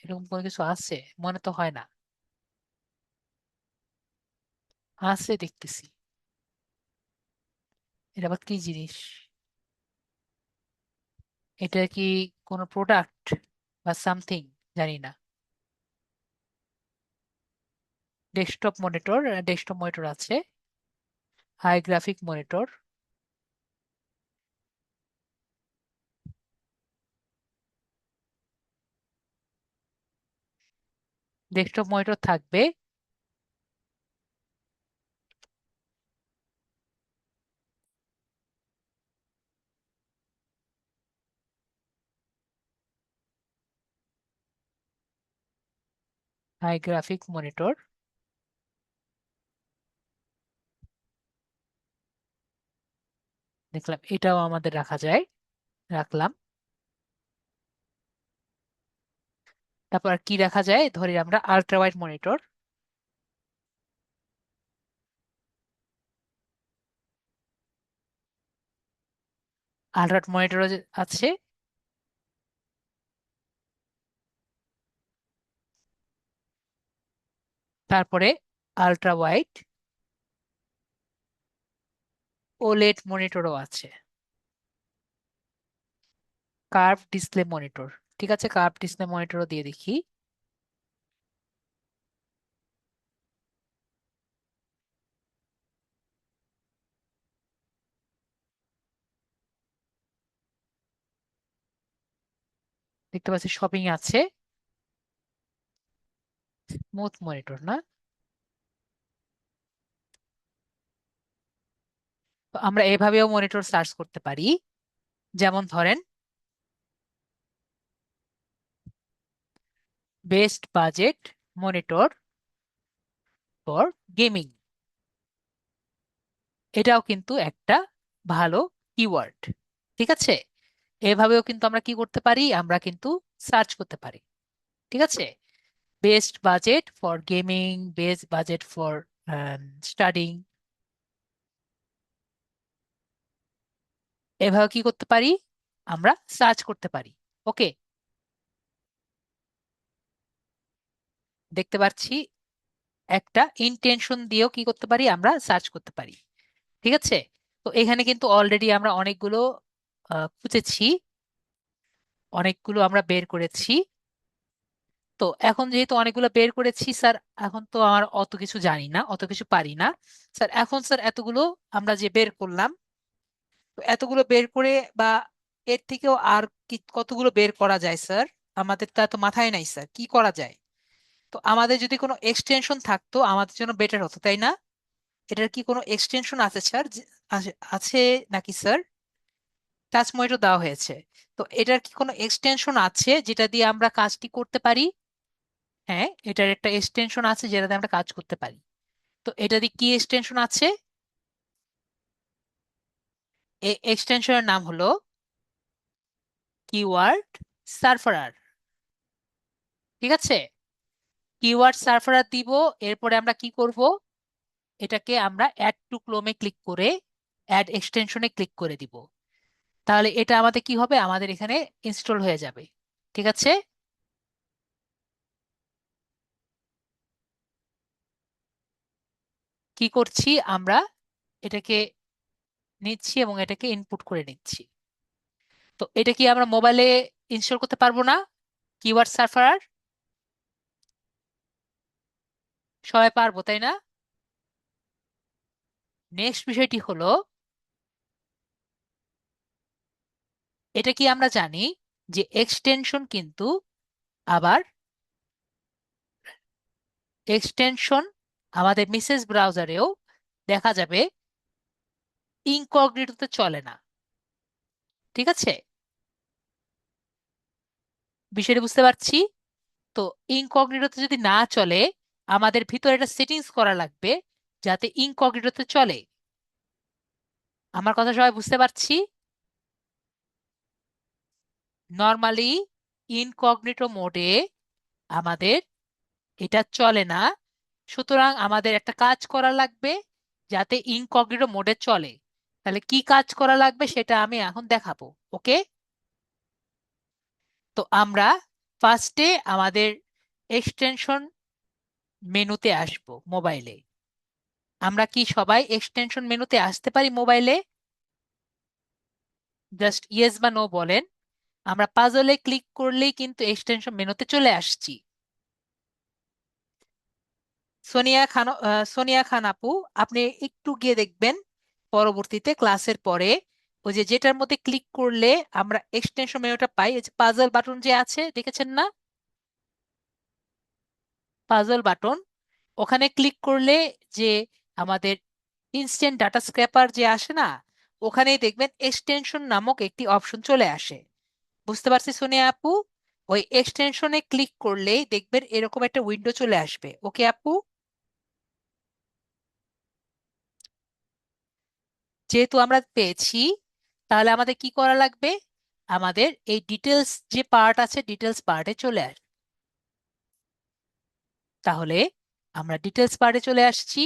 এরকম কোনো কিছু আছে মনে তো হয় না। আছে দেখতেছি। এটা আবার কি জিনিস? এটা কি কোনো প্রোডাক্ট বা সামথিং, জানি না। ডেস্কটপ মনিটর, ডেস্কটপ মনিটর আছে। High graphic monitor, desktop monitor থাকবে। হাই গ্রাফিক মনিটর, দেখলাম এটাও আমাদের রাখা যায়, রাখলাম। তারপর আর কি রাখা যায়, ধরি আমরা ultra wide monitor. Ultra monitor আছে। তারপরে আল্ট্রা ওয়াইড ওলেড মনিটরও আছে। কার্ভ ডিসপ্লে মনিটর, ঠিক আছে, কার্ভ ডিসপ্লে মনিটরও দিয়ে দেখি। দেখতে পাচ্ছি শপিং আছে। স্মুথ মনিটর না? তো আমরা এভাবেও মনিটর সার্চ করতে পারি। যেমন ধরেন best budget monitor for gaming, এটাও কিন্তু একটা ভালো কিওয়ার্ড। ঠিক আছে, এভাবেও কিন্তু আমরা কি করতে পারি, আমরা কিন্তু সার্চ করতে পারি। ঠিক আছে, best budget for gaming, best budget for studying, এভাবে কি করতে পারি, আমরা সার্চ করতে পারি। ওকে, দেখতে পাচ্ছি একটা ইন্টেনশন দিয়েও কি করতে পারি, আমরা সার্চ করতে পারি। ঠিক আছে, তো এখানে কিন্তু অলরেডি আমরা অনেকগুলো খুঁজেছি, অনেকগুলো আমরা বের করেছি। তো এখন যেহেতু অনেকগুলো বের করেছি স্যার, এখন তো আমার অত কিছু জানি না, অত কিছু পারি না স্যার। এখন স্যার এতগুলো আমরা যে বের করলাম, তো এতগুলো বের করে বা এর থেকেও আর কি কতগুলো বের করা যায় স্যার? আমাদের তো এত মাথায় নাই স্যার, কি করা যায়? তো আমাদের যদি কোনো এক্সটেনশন থাকতো আমাদের জন্য বেটার হতো, তাই না? এটার কি কোনো এক্সটেনশন আছে স্যার? আছে আছে নাকি স্যার? টাচ মনিটর দেওয়া হয়েছে, তো এটার কি কোনো এক্সটেনশন আছে যেটা দিয়ে আমরা কাজটি করতে পারি? হ্যাঁ, এটার একটা এক্সটেনশন আছে যেটাতে আমরা কাজ করতে পারি। তো এটা দিয়ে কি এক্সটেনশন আছে? এই এক্সটেনশনের নাম হলো কিওয়ার্ড সার্ফারার। ঠিক আছে, কিওয়ার্ড সার্ফারার দিব। এরপরে আমরা কি করব, এটাকে আমরা অ্যাড টু ক্লোমে ক্লিক করে অ্যাড এক্সটেনশনে ক্লিক করে দিব। তাহলে এটা আমাদের কি হবে, আমাদের এখানে ইনস্টল হয়ে যাবে। ঠিক আছে, কি করছি আমরা, এটাকে নিচ্ছি এবং এটাকে ইনপুট করে নিচ্ছি। তো এটা কি আমরা মোবাইলে ইনস্টল করতে পারবো না? কিওয়ার্ড সার্ফারার সবাই পারবো, তাই না? নেক্সট বিষয়টি হলো, এটা কি আমরা জানি যে এক্সটেনশন কিন্তু আবার এক্সটেনশন আমাদের মেসেজ ব্রাউজারেও দেখা যাবে, ইনকগনিটোতে চলে না। ঠিক আছে, বিষয়টি বুঝতে পারছি। তো ইনকগনিটোতে যদি না চলে, আমাদের ভিতরে একটা সেটিংস করা লাগবে যাতে ইনকগনিটোতে চলে। আমার কথা সবাই বুঝতে পারছি? নর্মালি ইনকগনিটো মোডে আমাদের এটা চলে না, সুতরাং আমাদের একটা কাজ করা লাগবে যাতে ইনকগনিটো মোডে চলে। তাহলে কি কাজ করা লাগবে সেটা আমি এখন দেখাবো। ওকে, তো আমরা ফার্স্টে আমাদের এক্সটেনশন মেনুতে আসবো মোবাইলে। আমরা কি সবাই এক্সটেনশন মেনুতে আসতে পারি মোবাইলে? জাস্ট ইয়েস বা নো বলেন। আমরা পাজলে ক্লিক করলেই কিন্তু এক্সটেনশন মেনুতে চলে আসছি। সোনিয়া খান আপু, আপনি একটু গিয়ে দেখবেন পরবর্তীতে ক্লাসের পরে, ওই যে যেটার মধ্যে ক্লিক করলে আমরা এক্সটেনশন মেনুটা পাই, ওই যে পাজল বাটন যে আছে, দেখেছেন না? পাজল বাটন, ওখানে ক্লিক করলে যে আমাদের ইনস্ট্যান্ট ডাটা স্ক্র্যাপার যে আসে না, ওখানেই দেখবেন এক্সটেনশন নামক একটি অপশন চলে আসে। বুঝতে পারছি সোনিয়া আপু? ওই এক্সটেনশনে ক্লিক করলেই দেখবেন এরকম একটা উইন্ডো চলে আসবে। ওকে আপু, যেহেতু আমরা পেয়েছি, তাহলে আমাদের কি করা লাগবে? আমাদের এই ডিটেলস যে পার্ট আছে, ডিটেলস পার্টে চলে আস। তাহলে আমরা ডিটেলস পার্টে চলে আসছি।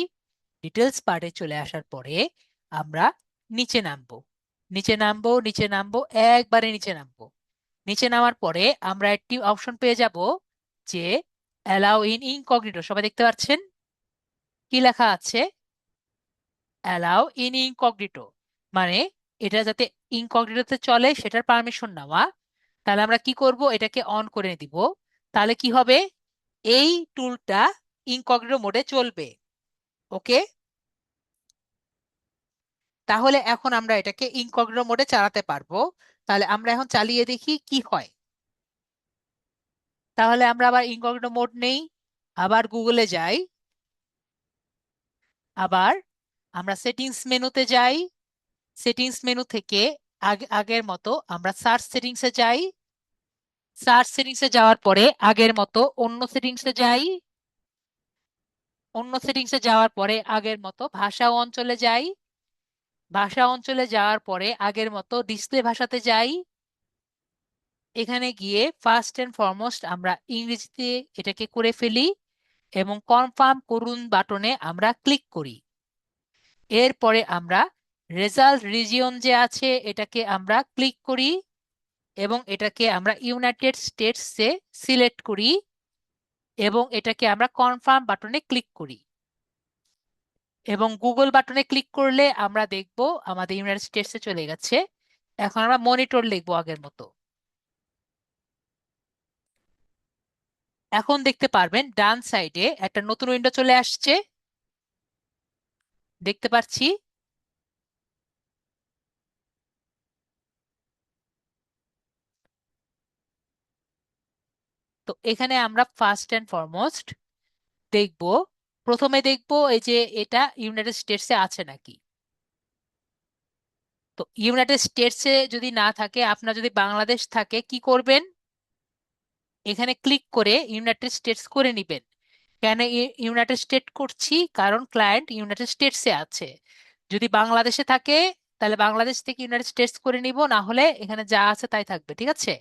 ডিটেলস পার্টে চলে আসার পরে আমরা নিচে নামবো, নিচে নামবো, নিচে নামবো, একবারে নিচে নামবো। নিচে নামার পরে আমরা একটি অপশন পেয়ে যাব যে অ্যালাউ ইন ইনকগনিটো। সবাই দেখতে পাচ্ছেন কি লেখা আছে? অ্যালাউ ইন ইনকগনিটো, মানে এটা যাতে ইনকগনিটোতে চলে সেটার পারমিশন নেওয়া। তাহলে আমরা কি করব? এটাকে অন করে দিব। তাহলে কি হবে? এই টুলটা ইনকগনিটো মোডে চলবে। ওকে, তাহলে এখন আমরা এটাকে ইনকগনিটো মোডে চালাতে পারবো। তাহলে আমরা এখন চালিয়ে দেখি কি হয়। তাহলে আমরা আবার ইনকগনিটো মোড নেই, আবার গুগলে যাই, আবার আমরা সেটিংস মেনুতে যাই। সেটিংস মেনু থেকে আগের মতো আমরা সার্চ সেটিংসে যাই। সার্চ সেটিংসে যাওয়ার পরে আগের মতো অন্য সেটিংসে যাই। অন্য সেটিংসে যাওয়ার পরে আগের মতো ভাষা অঞ্চলে যাই। ভাষা অঞ্চলে যাওয়ার পরে আগের মতো ডিসপ্লে ভাষাতে যাই। এখানে গিয়ে ফার্স্ট এন্ড ফরমোস্ট আমরা ইংরেজিতে এটাকে করে ফেলি এবং কনফার্ম করুন বাটনে আমরা ক্লিক করি। এরপরে আমরা রেজাল্ট রিজিয়ন যে আছে এটাকে আমরা ক্লিক করি এবং এটাকে আমরা ইউনাইটেড স্টেটসে সিলেক্ট করি এবং এটাকে আমরা কনফার্ম বাটনে ক্লিক করি। এবং গুগল বাটনে ক্লিক করলে আমরা দেখব আমাদের ইউনাইটেড স্টেটসে চলে গেছে। এখন আমরা মনিটর লিখবো আগের মতো। এখন দেখতে পারবেন ডান সাইডে একটা নতুন উইন্ডো চলে আসছে, দেখতে পাচ্ছি। তো এখানে আমরা ফার্স্ট এন্ড ফরমোস্ট দেখব, প্রথমে দেখব এই যে এটা ইউনাইটেড স্টেটসে আছে নাকি। তো ইউনাইটেড স্টেটসে যদি না থাকে, আপনার যদি বাংলাদেশ থাকে, কি করবেন? এখানে ক্লিক করে ইউনাইটেড স্টেটস করে নিবেন। কেন ইউনাইটেড স্টেট করছি? কারণ ক্লায়েন্ট ইউনাইটেড স্টেটসে আছে। যদি বাংলাদেশে থাকে তাহলে বাংলাদেশ থেকে ইউনাইটেড স্টেটস করে নিব, না হলে এখানে যা আছে তাই থাকবে। ঠিক আছে,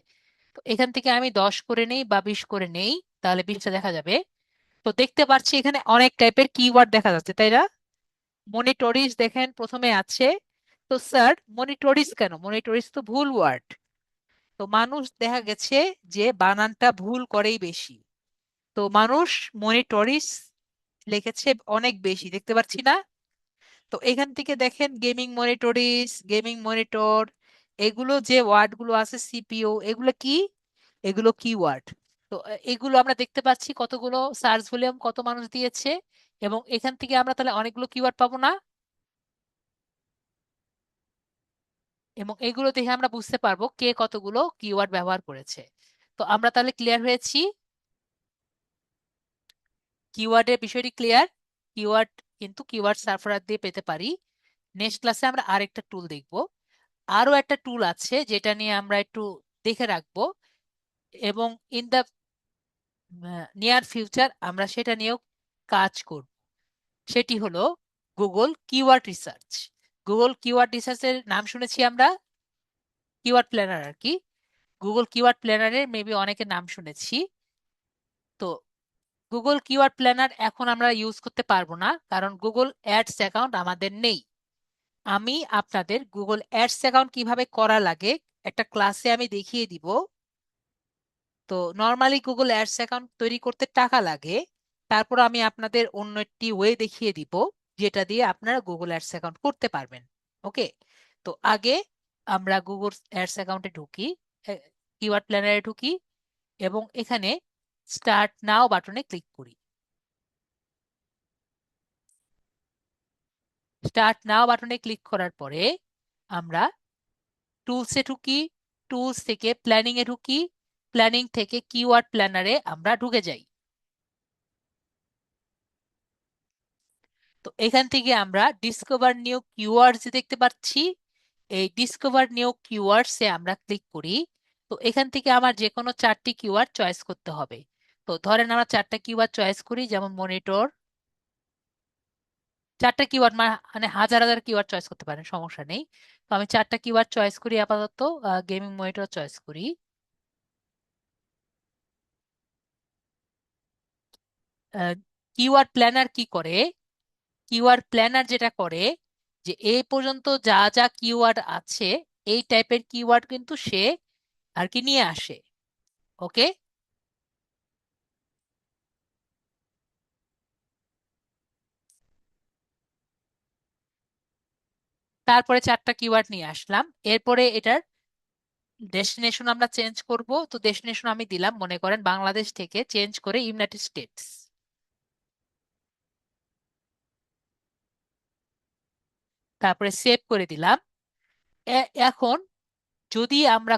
তো এখান থেকে আমি 10 করে নেই বা 20 করে নেই, তাহলে 20টা দেখা যাবে। তো দেখতে পাচ্ছি এখানে অনেক টাইপের কিওয়ার্ড দেখা যাচ্ছে, তাই না? মনিটরিস দেখেন প্রথমে আছে। তো স্যার মনিটরিস কেন? মনিটরিস তো ভুল ওয়ার্ড। তো মানুষ দেখা গেছে যে বানানটা ভুল করেই বেশি। তো মানুষ মনিটরিস লিখেছে অনেক বেশি, দেখতে পাচ্ছি না? তো এখান থেকে দেখেন গেমিং মনিটরিস, গেমিং মনিটর, এগুলো যে ওয়ার্ড গুলো আছে, সিপিইউ, এগুলো কি? এগুলো কিওয়ার্ড। তো এগুলো আমরা দেখতে পাচ্ছি কতগুলো সার্চ ভলিউম কত মানুষ দিয়েছে, এবং এখান থেকে আমরা তাহলে অনেকগুলো কিওয়ার্ড পাবো না? এবং এগুলো দেখে আমরা বুঝতে পারবো কে কতগুলো কিওয়ার্ড ব্যবহার করেছে। তো আমরা তাহলে ক্লিয়ার হয়েছি, কিওয়ার্ডের বিষয়টি ক্লিয়ার। কিওয়ার্ড কিন্তু কিওয়ার্ড সার্ফারার দিয়ে পেতে পারি। নেক্সট ক্লাসে আমরা আরেকটা টুল দেখব। আরো একটা টুল আছে যেটা নিয়ে আমরা একটু দেখে রাখবো, এবং ইন দা নিয়ার ফিউচার আমরা সেটা নিয়েও কাজ করব। সেটি হলো Google keyword research. Google keyword রিসার্চের নাম শুনেছি আমরা, কিওয়ার্ড প্ল্যানার আর কি। গুগল কিওয়ার্ড প্ল্যানারের মেবি অনেকের নাম শুনেছি। তো গুগল কিওয়ার্ড প্ল্যানার এখন আমরা ইউজ করতে পারবো না, কারণ গুগল অ্যাডস অ্যাকাউন্ট আমাদের নেই। আমি আপনাদের গুগল অ্যাডস অ্যাকাউন্ট কিভাবে করা লাগে একটা ক্লাসে আমি দেখিয়ে দিব। তো নর্মালি গুগল অ্যাডস অ্যাকাউন্ট তৈরি করতে টাকা লাগে, তারপর আমি আপনাদের অন্য একটি ওয়ে দেখিয়ে দিব যেটা দিয়ে আপনারা গুগল অ্যাডস অ্যাকাউন্ট করতে পারবেন। ওকে, তো আগে আমরা গুগল অ্যাডস অ্যাকাউন্টে ঢুকি, কিওয়ার্ড প্ল্যানারে ঢুকি এবং এখানে স্টার্ট নাও বাটনে ক্লিক করি। স্টার্ট নাও বাটনে ক্লিক করার পরে আমরা টুলসে ঢুকি, টুলস থেকে প্ল্যানিং এ ঢুকি, প্ল্যানিং থেকে কিওয়ার্ড প্ল্যানারে আমরা ঢুকে যাই। তো এখান থেকে আমরা ডিসকভার নিউ কিওয়ার্ডস দেখতে পাচ্ছি। এই ডিসকভার নিউ কিওয়ার্ডস এ আমরা ক্লিক করি। তো এখান থেকে আমার যে কোনো 4টি কিওয়ার্ড চয়েস করতে হবে। তো ধরেন আমরা 4টা কিওয়ার্ড চয়েস করি, যেমন মনিটর। 4টা কিওয়ার্ড মানে হাজার হাজার কিওয়ার্ড চয়েস করতে পারেন, সমস্যা নেই। তো আমি 4টা কিওয়ার্ড চয়েস করি আপাতত। গেমিং মনিটর চয়েস করি। কিওয়ার্ড প্ল্যানার কি করে? কিওয়ার্ড প্ল্যানার যেটা করে, যে এই পর্যন্ত যা যা কিওয়ার্ড আছে এই টাইপের কিওয়ার্ড কিন্তু সে আর কি নিয়ে আসে। ওকে। তারপরে 4টা কিওয়ার্ড নিয়ে আসলাম। এরপরে এটার ডেস্টিনেশন আমরা চেঞ্জ করব। তো ডেস্টিনেশন আমি দিলাম, মনে করেন বাংলাদেশ থেকে চেঞ্জ করে ইউনাইটেড স্টেটস। তারপরে সেভ করে দিলাম। এখন যদি আমরা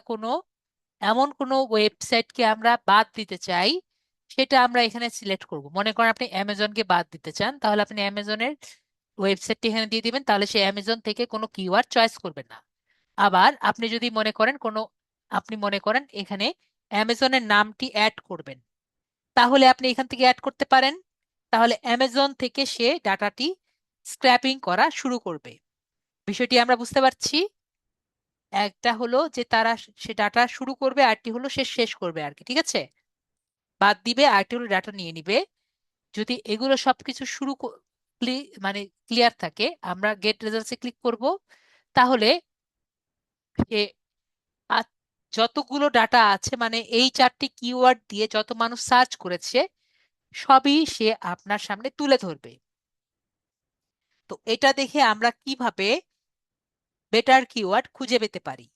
এমন কোনো ওয়েবসাইটকে আমরা বাদ দিতে চাই, সেটা আমরা এখানে সিলেক্ট করব। মনে করেন আপনি অ্যামাজনকে বাদ দিতে চান, তাহলে আপনি অ্যামাজনের ওয়েবসাইটটি এখানে দিয়ে দিবেন, তাহলে সে অ্যামাজন থেকে কোনো কিওয়ার্ড চয়েস করবে না। আবার আপনি যদি আপনি মনে করেন এখানে অ্যামাজনের নামটি অ্যাড করবেন, তাহলে আপনি এখান থেকে অ্যাড করতে পারেন। তাহলে অ্যামাজন থেকে সে ডাটাটি স্ক্র্যাপিং করা শুরু করবে। বিষয়টি আমরা বুঝতে পারছি। একটা হলো যে সে ডাটা শুরু করবে, আরটি হলো সে শেষ করবে আর কি, ঠিক আছে। বাদ দিবে, আরটি হলো ডাটা নিয়ে নিবে। যদি এগুলো সবকিছু মানে ক্লিয়ার থাকে, আমরা গেট রেজাল্টসে ক্লিক করব। তাহলে সে আ- যতগুলো ডাটা আছে, মানে এই 4টি কিওয়ার্ড দিয়ে যত মানুষ সার্চ করেছে, সবই সে আপনার সামনে তুলে ধরবে। তো এটা দেখে আমরা কিভাবে বেটার কিওয়ার্ড খুঁজে পেতে পারি?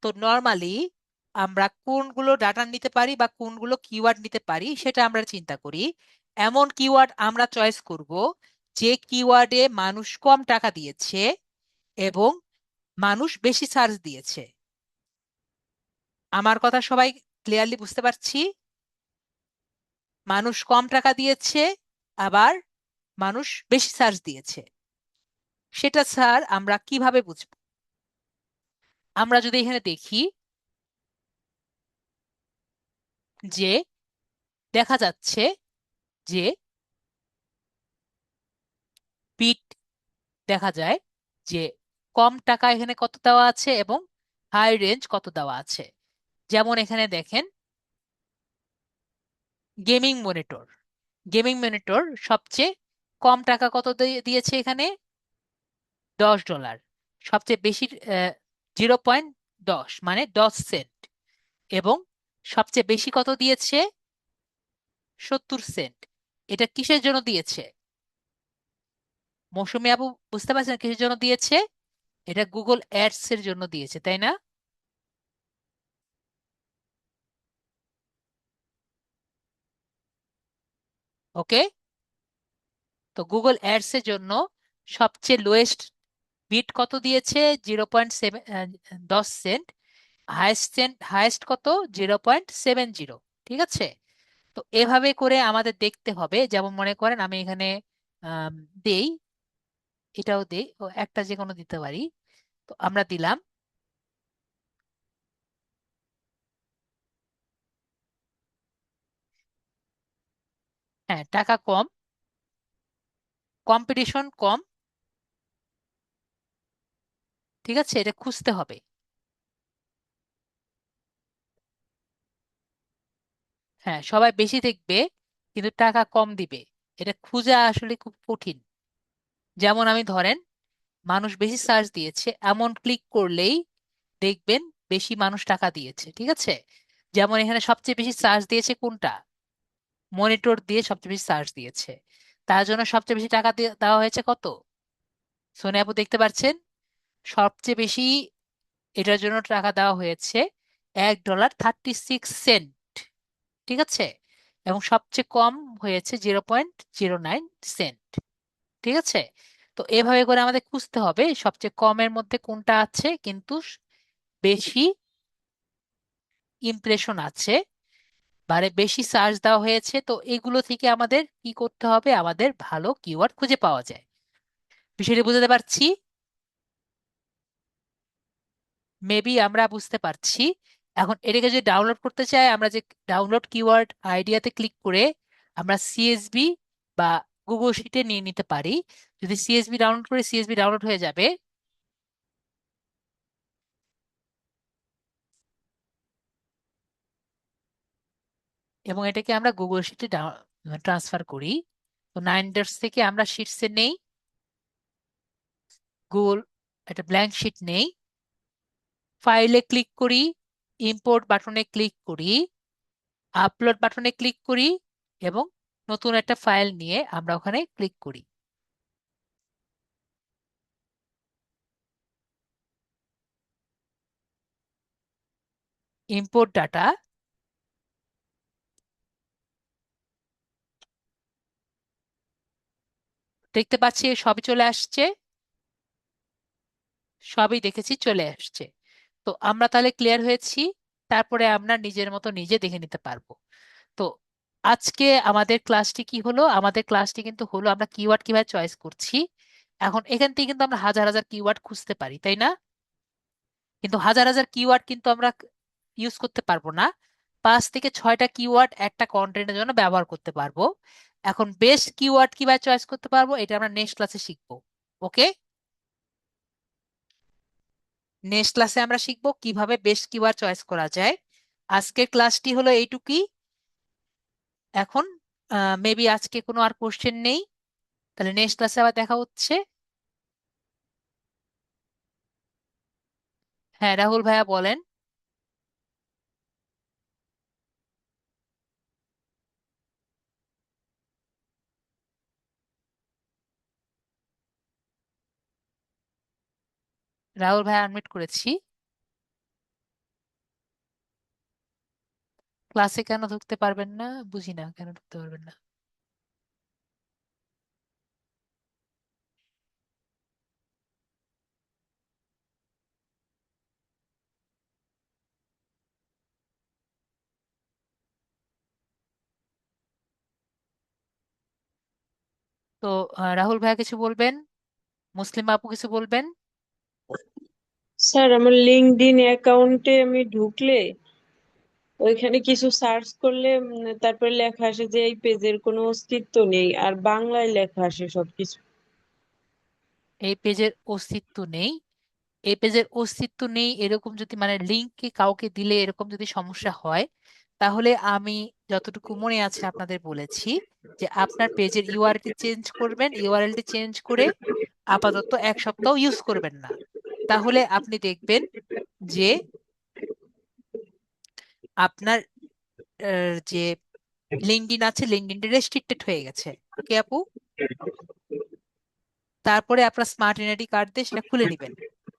তো নর্মালি আমরা কোনগুলো ডাটা নিতে পারি বা কোনগুলো কিওয়ার্ড নিতে পারি সেটা আমরা চিন্তা করি। এমন কিওয়ার্ড আমরা চয়েস করব যে কিওয়ার্ডে মানুষ কম টাকা দিয়েছে এবং মানুষ বেশি সার্চ দিয়েছে। আমার কথা সবাই ক্লিয়ারলি বুঝতে পারছি? মানুষ কম টাকা দিয়েছে, আবার মানুষ বেশি সার্চ দিয়েছে। সেটা স্যার আমরা কিভাবে বুঝবো? আমরা যদি এখানে দেখি যে দেখা যাচ্ছে যে বিট দেখা যায় যে কম টাকা এখানে কত দেওয়া আছে এবং হাই রেঞ্জ কত দেওয়া আছে। যেমন এখানে দেখেন গেমিং মনিটর। গেমিং মনিটর সবচেয়ে কম টাকা কত দিয়েছে এখানে? $10। সবচেয়ে বেশি 0.10 মানে 10 সেন্ট। এবং সবচেয়ে বেশি কত দিয়েছে? 70 সেন্ট। এটা কিসের জন্য দিয়েছে? মৌসুমী আপু, বুঝতে পারছেন কিসের জন্য দিয়েছে? এটা গুগল অ্যাডস এর জন্য দিয়েছে, তাই না? ওকে। তো গুগল অ্যাডস এর জন্য সবচেয়ে লোয়েস্ট বিট কত দিয়েছে? 0.7, 10 সেন্ট। হাইয়েস্ট কত? 0.70। ঠিক আছে। তো এভাবে করে আমাদের দেখতে হবে। যেমন মনে করেন আমি এখানে আম, দেই, এটাও দেই, ও একটা যে কোনো দিতে পারি। তো আমরা দিলাম। হ্যাঁ, টাকা কম, কম্পিটিশন কম। ঠিক আছে, এটা খুঁজতে হবে। হ্যাঁ, সবাই বেশি দেখবে কিন্তু টাকা কম দিবে, এটা খুঁজে আসলে খুব কঠিন। যেমন আমি ধরেন মানুষ বেশি সার্চ দিয়েছে এমন ক্লিক করলেই দেখবেন বেশি মানুষ টাকা দিয়েছে, ঠিক আছে। যেমন এখানে সবচেয়ে বেশি সার্চ দিয়েছে কোনটা? মনিটর দিয়ে সবচেয়ে বেশি সার্চ দিয়েছে, তার জন্য সবচেয়ে বেশি টাকা দেওয়া হয়েছে কত? সোনিয়া আপু দেখতে পাচ্ছেন? সবচেয়ে বেশি এটার জন্য টাকা দেওয়া হয়েছে $1.36। ঠিক আছে। এবং সবচেয়ে কম হয়েছে 0.09 সেন্ট। ঠিক আছে। তো এভাবে করে আমাদের খুঁজতে হবে সবচেয়ে কমের মধ্যে কোনটা আছে কিন্তু বেশি ইমপ্রেশন আছে, মানে বেশি সার্চ দেওয়া হয়েছে। তো এগুলো থেকে আমাদের কি করতে হবে? আমাদের ভালো কিওয়ার্ড খুঁজে পাওয়া যায়। বিষয়টি বুঝতে পারছি? মেবি আমরা বুঝতে পারছি। এখন এটাকে যদি ডাউনলোড করতে চাই, আমরা যে ডাউনলোড কিওয়ার্ড আইডিয়াতে ক্লিক করে আমরা সিএসভি বা গুগল শিটে নিয়ে নিতে পারি। যদি সিএসভি ডাউনলোড করে, সিএসভি ডাউনলোড হয়ে যাবে। এবং এটাকে আমরা গুগল শিটে ট্রান্সফার করি। তো 9 ডটস থেকে আমরা শিটসে নেই, গুগল একটা ব্ল্যাঙ্ক শিট নেই, ফাইলে ক্লিক করি, ইম্পোর্ট বাটনে ক্লিক করি, আপলোড বাটনে ক্লিক করি, এবং নতুন একটা ফাইল নিয়ে আমরা ওখানে ক্লিক করি। ইম্পোর্ট ডাটা, দেখতে পাচ্ছি সবই চলে আসছে, সবই দেখেছি চলে আসছে। তো আমরা তাহলে ক্লিয়ার হয়েছি। তারপরে আমরা নিজের মতো নিজে দেখে নিতে পারবো। তো আজকে আমাদের ক্লাসটি কি হলো? আমাদের ক্লাসটি কিন্তু হলো আমরা কিওয়ার্ড কিভাবে চয়েস করছি। এখন এখান থেকে কিন্তু আমরা হাজার হাজার কিওয়ার্ড খুঁজতে পারি, তাই না? কিন্তু হাজার হাজার কিওয়ার্ড কিন্তু আমরা ইউজ করতে পারবো না। 5 থেকে 6টা কিওয়ার্ড একটা কন্টেন্টের জন্য ব্যবহার করতে পারবো। এখন বেস্ট কিওয়ার্ড কিভাবে চয়েস করতে পারবো এটা আমরা নেক্সট ক্লাসে শিখবো। ওকে, নেক্সট ক্লাসে আমরা শিখবো কিভাবে বেস্ট কিওয়ার্ড চয়েস করা যায়। আজকের ক্লাসটি হলো এইটুকুই। এখন মেবি আজকে কোনো আর কোশ্চেন নেই। তাহলে নেক্সট ক্লাসে আবার দেখা হচ্ছে। হ্যাঁ, রাহুল ভাইয়া বলেন। রাহুল ভাইয়া আনমিট করেছি। ক্লাসে কেন ঢুকতে পারবেন না? বুঝি না কেন ঢুকতে পারবেন না। তো রাহুল ভাইয়া কিছু বলবেন, মুসলিম আপু কিছু বলবেন। স্যার, আমার লিঙ্কডইন অ্যাকাউন্টে আমি ঢুকলে ওইখানে কিছু সার্চ করলে তারপরে লেখা আসে যে এই পেজের কোনো অস্তিত্ব নেই, আর বাংলায় লেখা আসে সবকিছু। এই পেজের অস্তিত্ব নেই, এই পেজের অস্তিত্ব নেই এরকম যদি মানে লিঙ্ককে কাউকে দিলে এরকম যদি সমস্যা হয়, তাহলে আমি যতটুকু মনে আছে আপনাদের বলেছি যে আপনার পেজের ইউআরএলটি চেঞ্জ করবেন, ইউআরএলটি চেঞ্জ করে আপাতত 1 সপ্তাহ ইউজ করবেন না। তাহলে আপনি দেখবেন যে আপনার যে লিঙ্কডইন আছে, লিঙ্কডইনটা রেস্ট্রিক্টেড হয়ে গেছে। ওকে আপু, তারপরে আপনার স্মার্ট এনআইডি কার্ড দিয়ে সেটা খুলে নেবেন।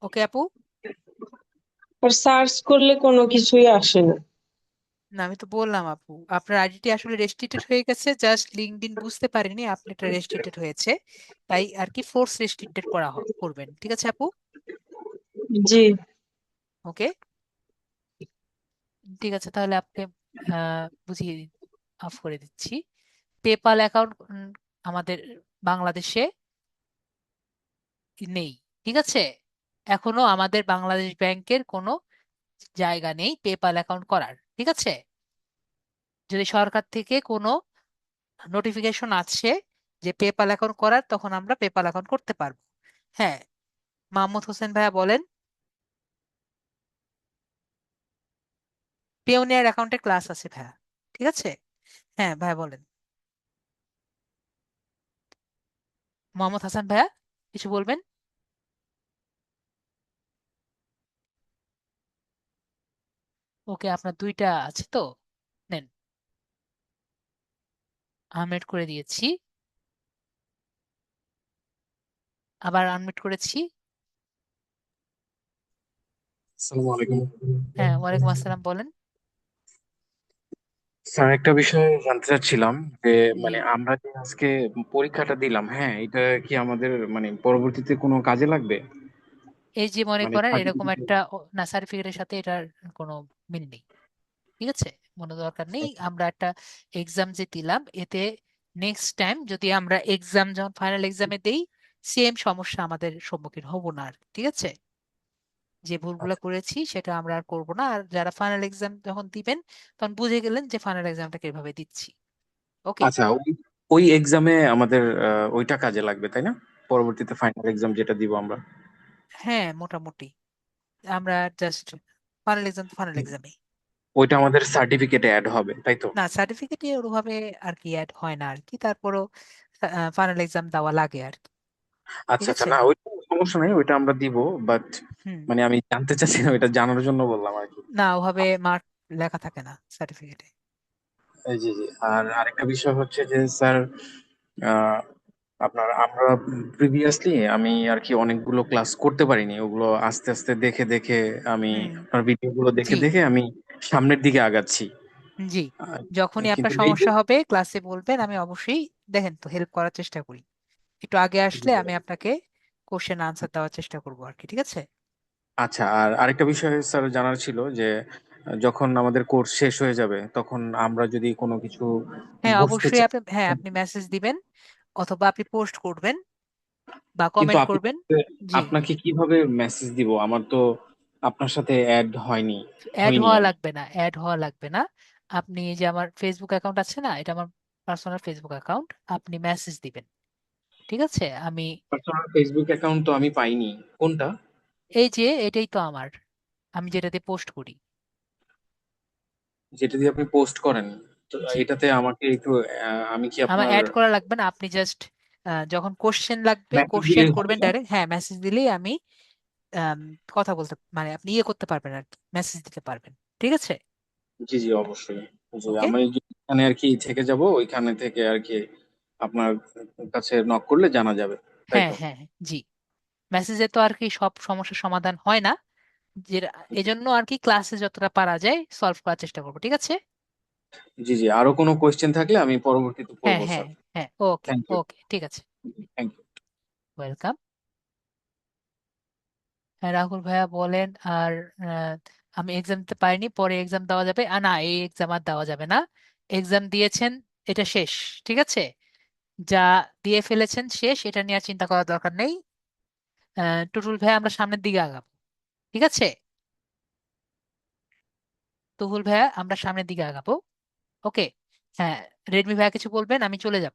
ওকে আপু। আর সার্চ করলে কোনো কিছুই আসে না। না, আমি তো বললাম আপু, আপনার আইডিটি আসলে রেস্ট্রিক্টেড হয়ে গেছে, জাস্ট লিঙ্কডইন বুঝতে পারেনি আপনি এটা রেস্ট্রিক্টেড হয়েছে, তাই আর কি ফোর্স রেস্ট্রিক্টেড করবেন। ঠিক আছে আপু। জি। ওকে, ঠিক আছে তাহলে আপনি বুঝিয়ে অফ করে দিচ্ছি। পেপাল অ্যাকাউন্ট আমাদের বাংলাদেশে নেই, ঠিক আছে? এখনো আমাদের বাংলাদেশ ব্যাংকের কোনো জায়গা নেই পেপাল অ্যাকাউন্ট করার, ঠিক আছে? যদি সরকার থেকে কোনো নোটিফিকেশন আছে যে পেপাল অ্যাকাউন্ট করার, তখন আমরা পেপাল অ্যাকাউন্ট করতে পারবো। হ্যাঁ, মাহমুদ হোসেন ভাইয়া বলেন। পিওনিয়ার অ্যাকাউন্টের ক্লাস আছে ভাইয়া, ঠিক আছে? হ্যাঁ ভাইয়া বলেন। মোহাম্মদ হাসান ভাইয়া কিছু বলবেন? ওকে, আপনার 2টা আছে তো, নেন। আনমিউট করে দিয়েছি, আবার আনমিউট করেছি। আসসালামু আলাইকুম। হ্যাঁ, ওয়ালাইকুম আসসালাম, বলেন। স্যার, একটা বিষয় জানতে চাচ্ছিলাম যে জি, আমরা যে আজকে পরীক্ষাটা দিলাম, হ্যাঁ, এটা কি আমাদের পরবর্তীতে কোনো কাজে লাগবে? এই যে মনে করেন এরকম সার্টিফিকেট। একটা না, সার্টিফিকেটের সাথে এটার কোনো মিল নেই, ঠিক আছে? মনে দরকার নেই। আমরা একটা এক্সাম যে দিলাম এতে নেক্সট টাইম যদি আমরা এক্সাম যখন ফাইনাল এক্সামে দেই, সেম সমস্যা আমাদের সম্মুখীন হব না আর, ঠিক আছে? যে ভুলগুলো আচ্ছা করেছি সেটা আমরা আর করবো না। আর যারা ফাইনাল এক্সাম যখন দিবেন তখন বুঝে গেলেন যে ফাইনাল এক্সামটা কিভাবে দিচ্ছি। ওকে। আচ্ছা, ওই ওই এক্সামে আমাদের ওইটা কাজে লাগবে তাই না? পরবর্তীতে ফাইনাল এক্সাম যেটা দিব আমরা। হ্যাঁ, মোটামুটি আমরা জাস্ট ফাইনাল এক্সাম তো ফাইনাল এক্সামে। ওইটা আমাদের সার্টিফিকেটে অ্যাড হবে তাই তো? না, সার্টিফিকেটে ওভাবে আর কি অ্যাড হয় না আর কি, তারপরও ফাইনাল এক্সাম দেওয়া লাগে আর কি। ঠিক আচ্ছা আচ্ছা, আছে। না ওইটা সমস্যা নাই, ওইটা আমরা দিব। বাট হুম। মানে আমি জানতে চাচ্ছি না, ওইটা জানার জন্য বললাম আর কি। না, ওভাবে মার্ক লেখা থাকে না সার্টিফিকেটে। জি জি। আর আরেকটা বিষয় হচ্ছে যে স্যার, আহ, আপনার আমরা প্রিভিয়াসলি আমি আর কি অনেকগুলো ক্লাস করতে পারিনি, ওগুলো আস্তে আস্তে দেখে দেখে আমি হুম। আপনার ভিডিও গুলো দেখে জি। দেখে আমি সামনের দিকে আগাচ্ছি। জি। আহ, যখনই আপনার কিন্তু এই যে সমস্যা হবে ক্লাসে বলবেন, আমি অবশ্যই দেখেন তো হেল্প করার চেষ্টা করি। একটু আগে জি, আসলে জি। আমি আপনাকে কোশ্চেন আনসার দেওয়ার চেষ্টা করবো আর কি। ঠিক আছে। আচ্ছা, আর আরেকটা বিষয় স্যার জানার ছিল যে যখন আমাদের কোর্স শেষ হয়ে যাবে তখন আমরা যদি কোনো কিছু হ্যাঁ, বুঝতে অবশ্যই চাই, আপনি, হ্যাঁ, আপনি মেসেজ দিবেন অথবা আপনি পোস্ট করবেন বা কিন্তু কমেন্ট আপনি করবেন। জি। আপনাকে কিভাবে মেসেজ দিব? আমার তো আপনার সাথে অ্যাড হয়নি, অ্যাড হয়নি হওয়া আমি। লাগবে না, অ্যাড হওয়া লাগবে না। আপনি এই যে আমার ফেসবুক অ্যাকাউন্ট আছে না, এটা আমার পার্সোনাল ফেসবুক অ্যাকাউন্ট, আপনি মেসেজ দিবেন। ঠিক আছে। আমি পার্সোনাল ফেসবুক অ্যাকাউন্ট তো আমি পাইনি, কোনটা? এই যে এটাই তো আমার, আমি যেটাতে পোস্ট করি। যেটা দিয়ে আপনি পোস্ট করেন? তো জি। এটাতে আমাকে একটু আমি কি আমার আপনার অ্যাড করা লাগবে না, আপনি জাস্ট যখন কোশ্চেন লাগবে মেসেজ কোশ্চেন দিলেই হবে করবেন না? ডাইরেক্ট, হ্যাঁ মেসেজ দিলেই আমি আম, কথা বলতে, মানে আপনি ইয়ে করতে পারবেন আর কি, মেসেজ দিতে পারবেন। ঠিক আছে। জি জি, অবশ্যই। জি, ওকে। আমি যেখানে আর কি থেকে যাব ওইখানে থেকে আর কি আপনার কাছে নক করলে জানা যাবে তাই হ্যাঁ তো? হ্যাঁ হ্যাঁ, জি। মেসেজে তো আর কি সব সমস্যার সমাধান হয় না, যে এজন্য আর কি ক্লাসে যতটা পারা যায় সলভ করার চেষ্টা করবো। ঠিক আছে। জি জি, আরো কোনো কোয়েশ্চেন থাকলে আমি পরবর্তীতে হ্যাঁ করবো হ্যাঁ স্যার। হ্যাঁ, ওকে থ্যাংক ইউ। ওকে, ঠিক আছে। Thank you. ওয়েলকাম। হ্যাঁ, রাহুল ভাইয়া বলেন। আর আহ, আমি এক্সাম দিতে পারিনি, পরে এক্সাম দেওয়া যাবে? না, এই এক্সাম আর দেওয়া যাবে না। এক্সাম দিয়েছেন, এটা শেষ। ঠিক আছে। যা দিয়ে ফেলেছেন শেষ, এটা নিয়ে আর চিন্তা করার দরকার নেই। টুটুল ভাইয়া আমরা সামনের দিকে আগাবো। ঠিক আছে। তুহুল ভাইয়া আমরা সামনের দিকে আগাবো। ওকে। হ্যাঁ, রেডমি ভাইয়া কিছু বলবেন, আমি চলে যাব।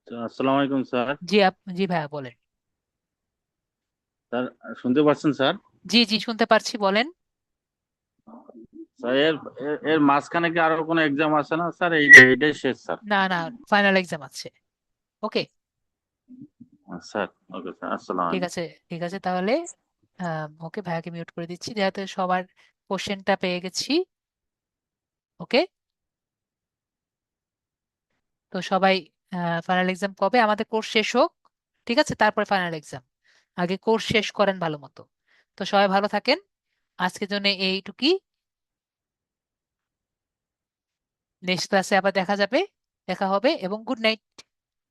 তো আসসালামু আলাইকুম স্যার। জি জি ভাইয়া বলেন। স্যার শুনতে পাচ্ছেন স্যার? জি জি, শুনতে পারছি, বলেন। স্যার এর এর এর মাঝখানে কি আরো কোনো এক্সাম আছে না স্যার? এইটাই শেষ স্যার? না না, ফাইনাল এক্সাম আছে। ওকে। স্যার ওকে স্যার, আসসালামু ঠিক আলাইকুম। আছে। ঠিক আছে তাহলে। ওকে, ভাইয়াকে মিউট করে দিচ্ছি যেহেতু সবার কোশ্চেনটা পেয়ে গেছি। ওকে। তো সবাই, ফাইনাল এক্সাম কবে? আমাদের কোর্স শেষ হোক, ঠিক আছে, তারপরে ফাইনাল এক্সাম। আগে কোর্স শেষ করেন ভালো মতো। তো সবাই ভালো থাকেন। আজকের জন্য এইটুকুই। নেক্সট ক্লাসে আবার দেখা যাবে, দেখা হবে, এবং গুড নাইট।